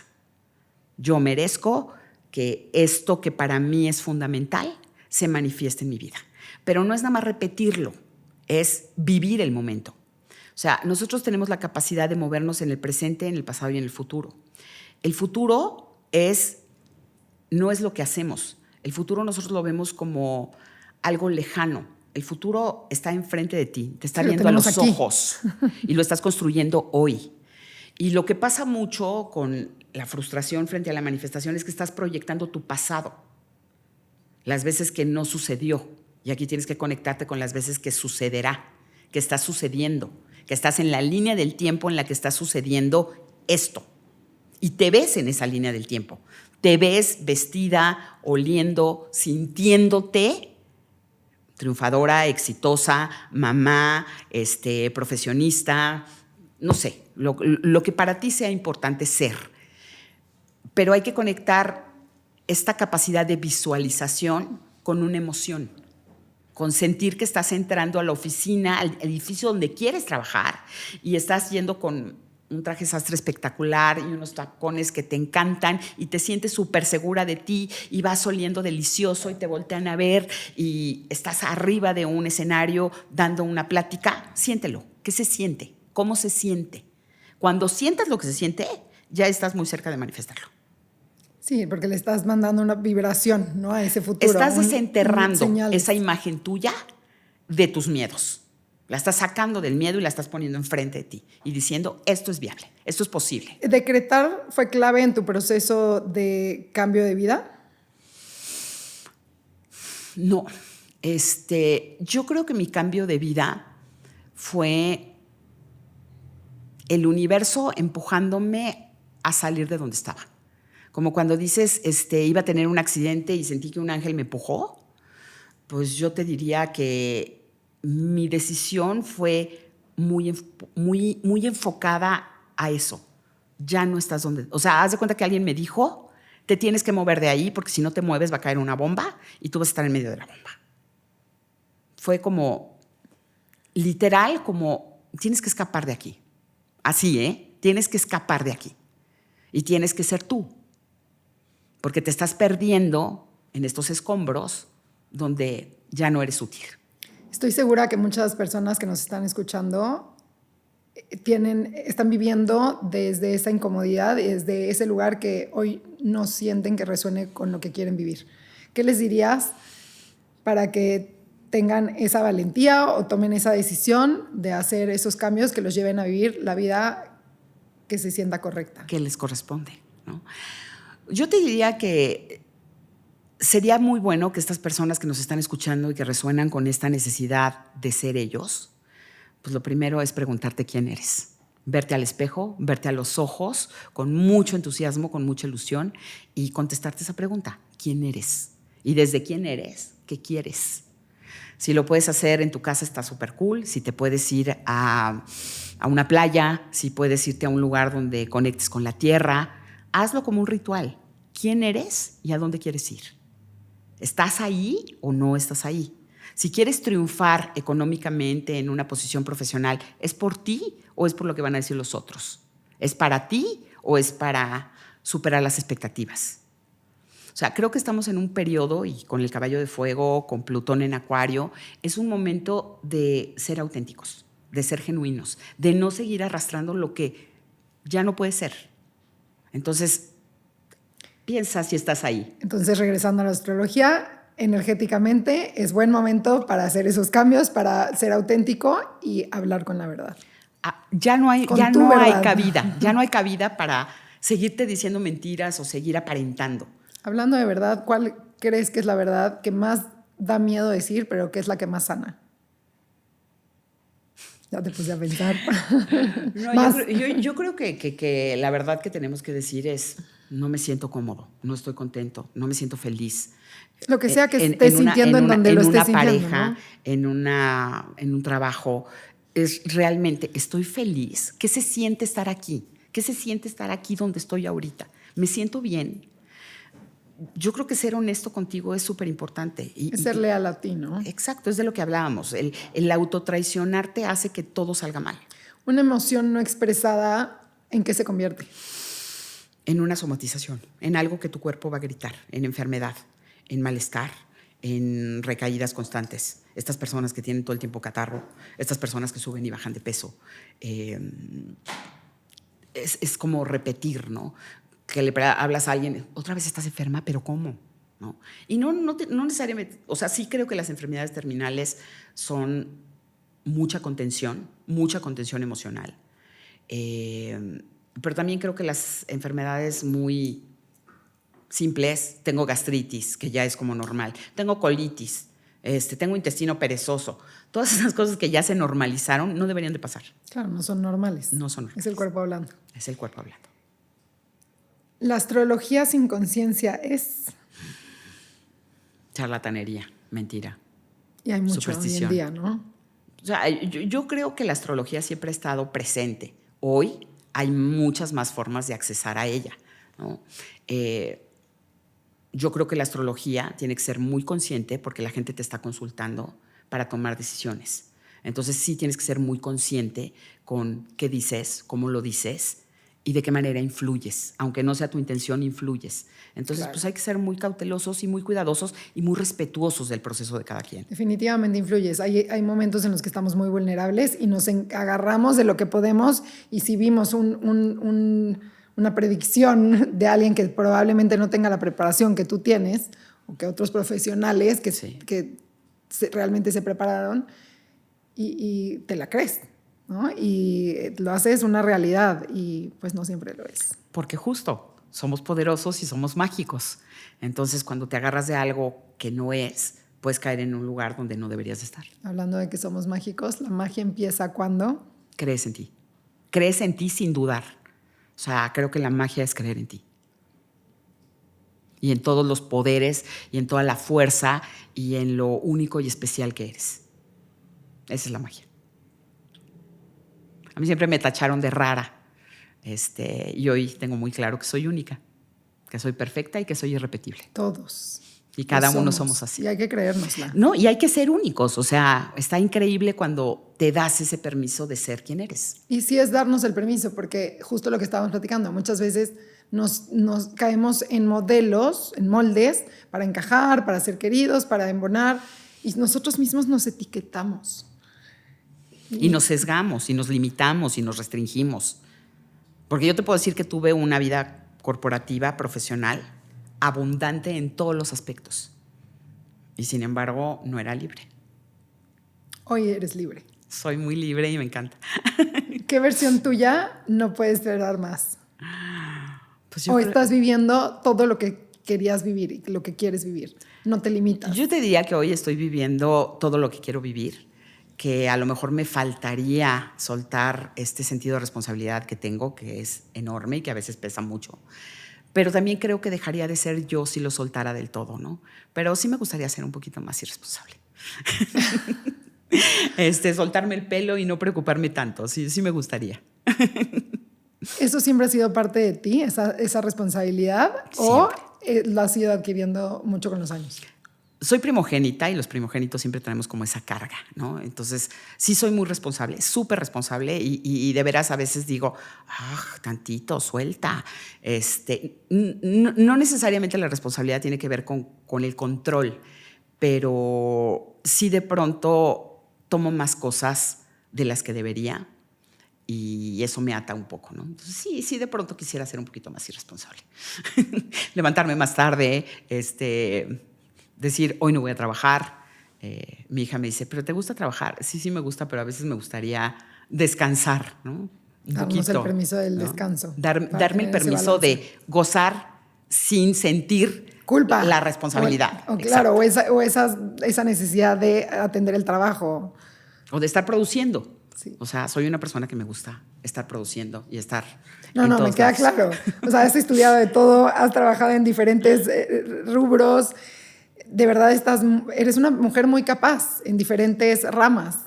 [SPEAKER 1] Yo merezco que esto que para mí es fundamental se manifieste en mi vida. Pero no es nada más repetirlo, es vivir el momento. O sea, nosotros tenemos la capacidad de movernos en el presente, en el pasado y en el futuro. El futuro no es lo que hacemos. El futuro nosotros lo vemos como algo lejano. El futuro está enfrente de ti, te está viendo a los ojos y lo estás construyendo hoy. Y lo que pasa mucho con la frustración frente a la manifestación es que estás proyectando tu pasado, las veces que no sucedió. Y aquí tienes que conectarte con las veces que sucederá, que está sucediendo, que estás en la línea del tiempo en la que está sucediendo esto. Y te ves en esa línea del tiempo. Te ves vestida, oliendo, sintiéndote triunfadora, exitosa, mamá, profesionista, no sé, lo que para ti sea importante ser. Pero hay que conectar esta capacidad de visualización con una emoción, con sentir que estás entrando a la oficina, al edificio donde quieres trabajar y estás yendo con un traje sastre espectacular y unos tacones que te encantan y te sientes súper segura de ti y vas oliendo delicioso y te voltean a ver y estás arriba de un escenario dando una plática. Siéntelo. ¿Qué se siente? ¿Cómo se siente? Cuando sientas lo que se siente, ya estás muy cerca de manifestarlo.
[SPEAKER 2] Sí, porque le estás mandando una vibración, ¿no?, a ese futuro.
[SPEAKER 1] Estás desenterrando esa imagen tuya de tus miedos. La estás sacando del miedo y la estás poniendo enfrente de ti y diciendo, esto es viable, esto es posible.
[SPEAKER 2] ¿Decretar fue clave en tu proceso de cambio de vida?
[SPEAKER 1] No. Yo creo que mi cambio de vida fue el universo empujándome a salir de donde estaba. Como cuando dices, iba a tener un accidente y sentí que un ángel me empujó, pues yo te diría que mi decisión fue muy enfocada a eso. Ya no estás donde... O sea, haz de cuenta que alguien me dijo, te tienes que mover de ahí porque si no te mueves va a caer una bomba y tú vas a estar en medio de la bomba. Fue como, literal, como, tienes que escapar de aquí. Así, tienes que escapar de aquí. Y tienes que ser tú. Porque te estás perdiendo en estos escombros donde ya no eres útil.
[SPEAKER 2] Estoy segura que muchas personas que nos están escuchando están viviendo desde esa incomodidad, desde ese lugar que hoy no sienten que resuene con lo que quieren vivir. ¿Qué les dirías para que tengan esa valentía o tomen esa decisión de hacer esos cambios que los lleven a vivir la vida que se sienta correcta?
[SPEAKER 1] Que les corresponde, ¿no? Yo te diría que sería muy bueno que estas personas que nos están escuchando y que resuenan con esta necesidad de ser ellos, pues lo primero es preguntarte quién eres. Verte al espejo, verte a los ojos con mucho entusiasmo, con mucha ilusión y contestarte esa pregunta. ¿Quién eres? Y desde quién eres, ¿qué quieres? Si lo puedes hacer en tu casa está súper cool. Si te puedes ir a una playa, si puedes irte a un lugar donde conectes con la tierra, hazlo como un ritual. ¿Quién eres y a dónde quieres ir? ¿Estás ahí o no estás ahí? Si quieres triunfar económicamente en una posición profesional, ¿es por ti o es por lo que van a decir los otros? ¿Es para ti o es para superar las expectativas? O sea, creo que estamos en un periodo, y con el caballo de fuego, con Plutón en Acuario, es un momento de ser auténticos, de ser genuinos, de no seguir arrastrando lo que ya no puede ser. Entonces, piensa si estás ahí.
[SPEAKER 2] Entonces, regresando a la astrología, energéticamente es buen momento para hacer esos cambios, para ser auténtico y hablar con la verdad.
[SPEAKER 1] Ya no hay cabida para seguirte diciendo mentiras o seguir aparentando.
[SPEAKER 2] Hablando de verdad, ¿cuál crees que es la verdad que más da miedo decir, pero que es la que más sana? Ya te puse a pensar.
[SPEAKER 1] No, yo creo que la verdad que tenemos que decir es: no me siento cómodo, no estoy contento, no me siento feliz.
[SPEAKER 2] Lo que sea que estés sintiendo en donde lo estés sintiendo.
[SPEAKER 1] En una pareja, ¿no? en un trabajo, es realmente, ¿estoy feliz? ¿Qué se siente estar aquí? ¿Qué se siente estar aquí donde estoy ahorita? ¿Me siento bien? Yo creo que ser honesto contigo es súper importante.
[SPEAKER 2] Es ser leal a ti, ¿no?
[SPEAKER 1] Exacto, es de lo que hablábamos. El autotraicionarte hace que todo salga mal.
[SPEAKER 2] Una emoción no expresada, ¿en qué se convierte?
[SPEAKER 1] En una somatización, en algo que tu cuerpo va a gritar, en enfermedad, en malestar, en recaídas constantes. Estas personas que tienen todo el tiempo catarro, estas personas que suben y bajan de peso. Es como repetir, ¿no? Que le hablas a alguien, otra vez estás enferma, pero ¿cómo? ¿No? Y no necesariamente, o sea, sí creo que las enfermedades terminales son mucha contención emocional. Pero también creo que las enfermedades muy simples, tengo gastritis, que ya es como normal, tengo colitis, tengo intestino perezoso, todas esas cosas que ya se normalizaron no deberían de pasar.
[SPEAKER 2] Claro, no son normales.
[SPEAKER 1] No son normales.
[SPEAKER 2] Es el cuerpo hablando.
[SPEAKER 1] Es el cuerpo hablando.
[SPEAKER 2] La astrología sin conciencia es...
[SPEAKER 1] Charlatanería, mentira.
[SPEAKER 2] Y hay mucho hoy en día, ¿no?
[SPEAKER 1] O sea, yo creo que la astrología siempre ha estado presente. Hoy hay muchas más formas de accesar a ella, ¿no? Yo creo que la astrología tiene que ser muy consciente porque la gente te está consultando para tomar decisiones. Entonces sí tienes que ser muy consciente con qué dices, cómo lo dices y de qué manera influyes. Aunque no sea tu intención, influyes. Entonces, claro, pues hay que ser muy cautelosos y muy cuidadosos y muy respetuosos del proceso de cada quien.
[SPEAKER 2] Definitivamente influyes. Hay momentos en los que estamos muy vulnerables y nos agarramos de lo que podemos, y si vimos una predicción de alguien que probablemente no tenga la preparación que tú tienes o que otros profesionales que realmente se prepararon, y te la crees, ¿no? Y lo haces una realidad, y pues no siempre lo es.
[SPEAKER 1] Porque justo somos poderosos y somos mágicos. Entonces, cuando te agarras de algo que no es, puedes caer en un lugar donde no deberías estar.
[SPEAKER 2] Hablando de que somos mágicos, ¿la magia empieza cuando?
[SPEAKER 1] Crees en ti. Crees en ti sin dudar. O sea, creo que la magia es creer en ti. Y en todos los poderes, y en toda la fuerza, y en lo único y especial que eres. Esa es la magia. A mí siempre me tacharon de rara. Y hoy tengo muy claro que soy única, que soy perfecta y que soy irrepetible.
[SPEAKER 2] Todos.
[SPEAKER 1] Y cada uno somos así.
[SPEAKER 2] Y hay que creérnosla.
[SPEAKER 1] No, y hay que ser únicos. O sea, está increíble cuando te das ese permiso de ser quien eres.
[SPEAKER 2] Y sí es darnos el permiso, porque justo lo que estábamos platicando, muchas veces nos caemos en modelos, en moldes, para encajar, para ser queridos, para embonar, y nosotros mismos nos etiquetamos.
[SPEAKER 1] Y nos sesgamos, y nos limitamos, y nos restringimos. Porque yo te puedo decir que tuve una vida corporativa, profesional, abundante en todos los aspectos. Y sin embargo, no era libre.
[SPEAKER 2] Hoy eres libre.
[SPEAKER 1] Soy muy libre y me encanta.
[SPEAKER 2] ¿Qué versión tuya no puedes esperar más?
[SPEAKER 1] Pues
[SPEAKER 2] o estás viviendo todo lo que querías vivir y lo que quieres vivir. No te limitas.
[SPEAKER 1] Yo te diría que hoy estoy viviendo todo lo que quiero vivir, que a lo mejor me faltaría soltar este sentido de responsabilidad que tengo, que es enorme y que a veces pesa mucho. Pero también creo que dejaría de ser yo si lo soltara del todo, ¿no? Pero sí me gustaría ser un poquito más irresponsable. Soltarme el pelo y no preocuparme tanto. Sí me gustaría.
[SPEAKER 2] ¿Eso siempre ha sido parte de ti, esa responsabilidad? Siempre. ¿O lo has ido adquiriendo mucho con los años?
[SPEAKER 1] Soy primogénita y los primogénitos siempre tenemos como esa carga, ¿no? Entonces, sí soy muy responsable, súper responsable y de veras a veces digo, tantito, suelta. No necesariamente la responsabilidad tiene que ver con el control, pero sí de pronto tomo más cosas de las que debería y eso me ata un poco, ¿no? Entonces, sí de pronto quisiera ser un poquito más irresponsable. Levantarme más tarde, decir, hoy no voy a trabajar. Mi hija me dice, ¿pero te gusta trabajar? Sí me gusta, pero a veces me gustaría descansar, ¿no?
[SPEAKER 2] Darnos el permiso del descanso.
[SPEAKER 1] Darme el permiso de gozar sin sentir
[SPEAKER 2] culpa,
[SPEAKER 1] la responsabilidad.
[SPEAKER 2] Claro, o esa necesidad de atender el trabajo.
[SPEAKER 1] O de estar produciendo.
[SPEAKER 2] Sí.
[SPEAKER 1] O sea, soy una persona que me gusta estar produciendo y estar
[SPEAKER 2] No, me queda claro. O sea, has estudiado de todo, has trabajado en diferentes rubros. De verdad eres una mujer muy capaz en diferentes ramas.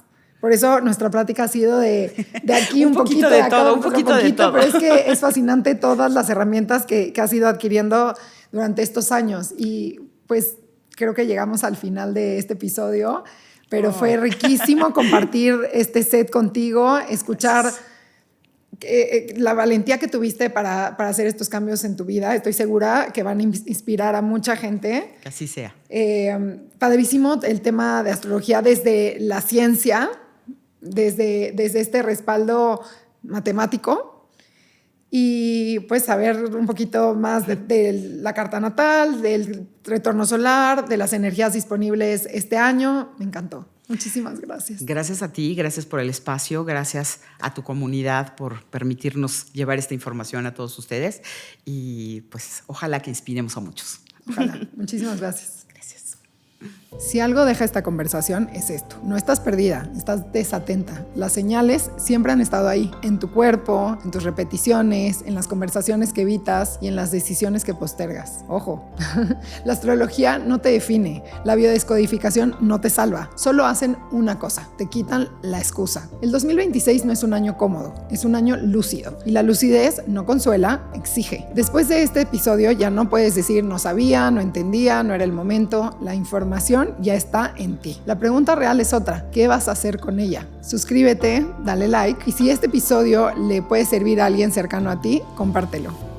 [SPEAKER 2] Por eso nuestra plática ha sido de aquí un poquito de todo, un poquito de todo. Pero es que es fascinante todas las herramientas que has ido adquiriendo durante estos años. Y pues creo que llegamos al final de este episodio, pero fue riquísimo compartir este set contigo, escuchar la valentía que tuviste para hacer estos cambios en tu vida. Estoy segura que van a inspirar a mucha gente.
[SPEAKER 1] Que así sea.
[SPEAKER 2] Padrísimo el tema de astrología desde la ciencia, desde este respaldo matemático. Y pues saber un poquito más de la carta natal, del retorno solar, de las energías disponibles este año. Me encantó. Muchísimas gracias.
[SPEAKER 1] Gracias a ti, gracias por el espacio, gracias a tu comunidad por permitirnos llevar esta información a todos ustedes y pues ojalá que inspiremos a muchos.
[SPEAKER 2] Ojalá. Muchísimas gracias.
[SPEAKER 1] Gracias.
[SPEAKER 2] Si algo deja esta conversación es esto. No estás perdida, estás desatenta. Las señales siempre han estado ahí, en tu cuerpo, en tus repeticiones, en las conversaciones que evitas y en las decisiones que postergas. Ojo, la astrología no te define, la biodescodificación no te salva. Solo hacen una cosa, te quitan la excusa. El 2026 no es un año cómodo, es un año lúcido. Y la lucidez no consuela, exige. Después de este episodio ya no puedes decir no sabía, no entendía, no era el momento. La información ya está en ti. La pregunta real es otra. ¿Qué vas a hacer con ella? Suscríbete, dale like y si este episodio le puede servir a alguien cercano a ti, compártelo.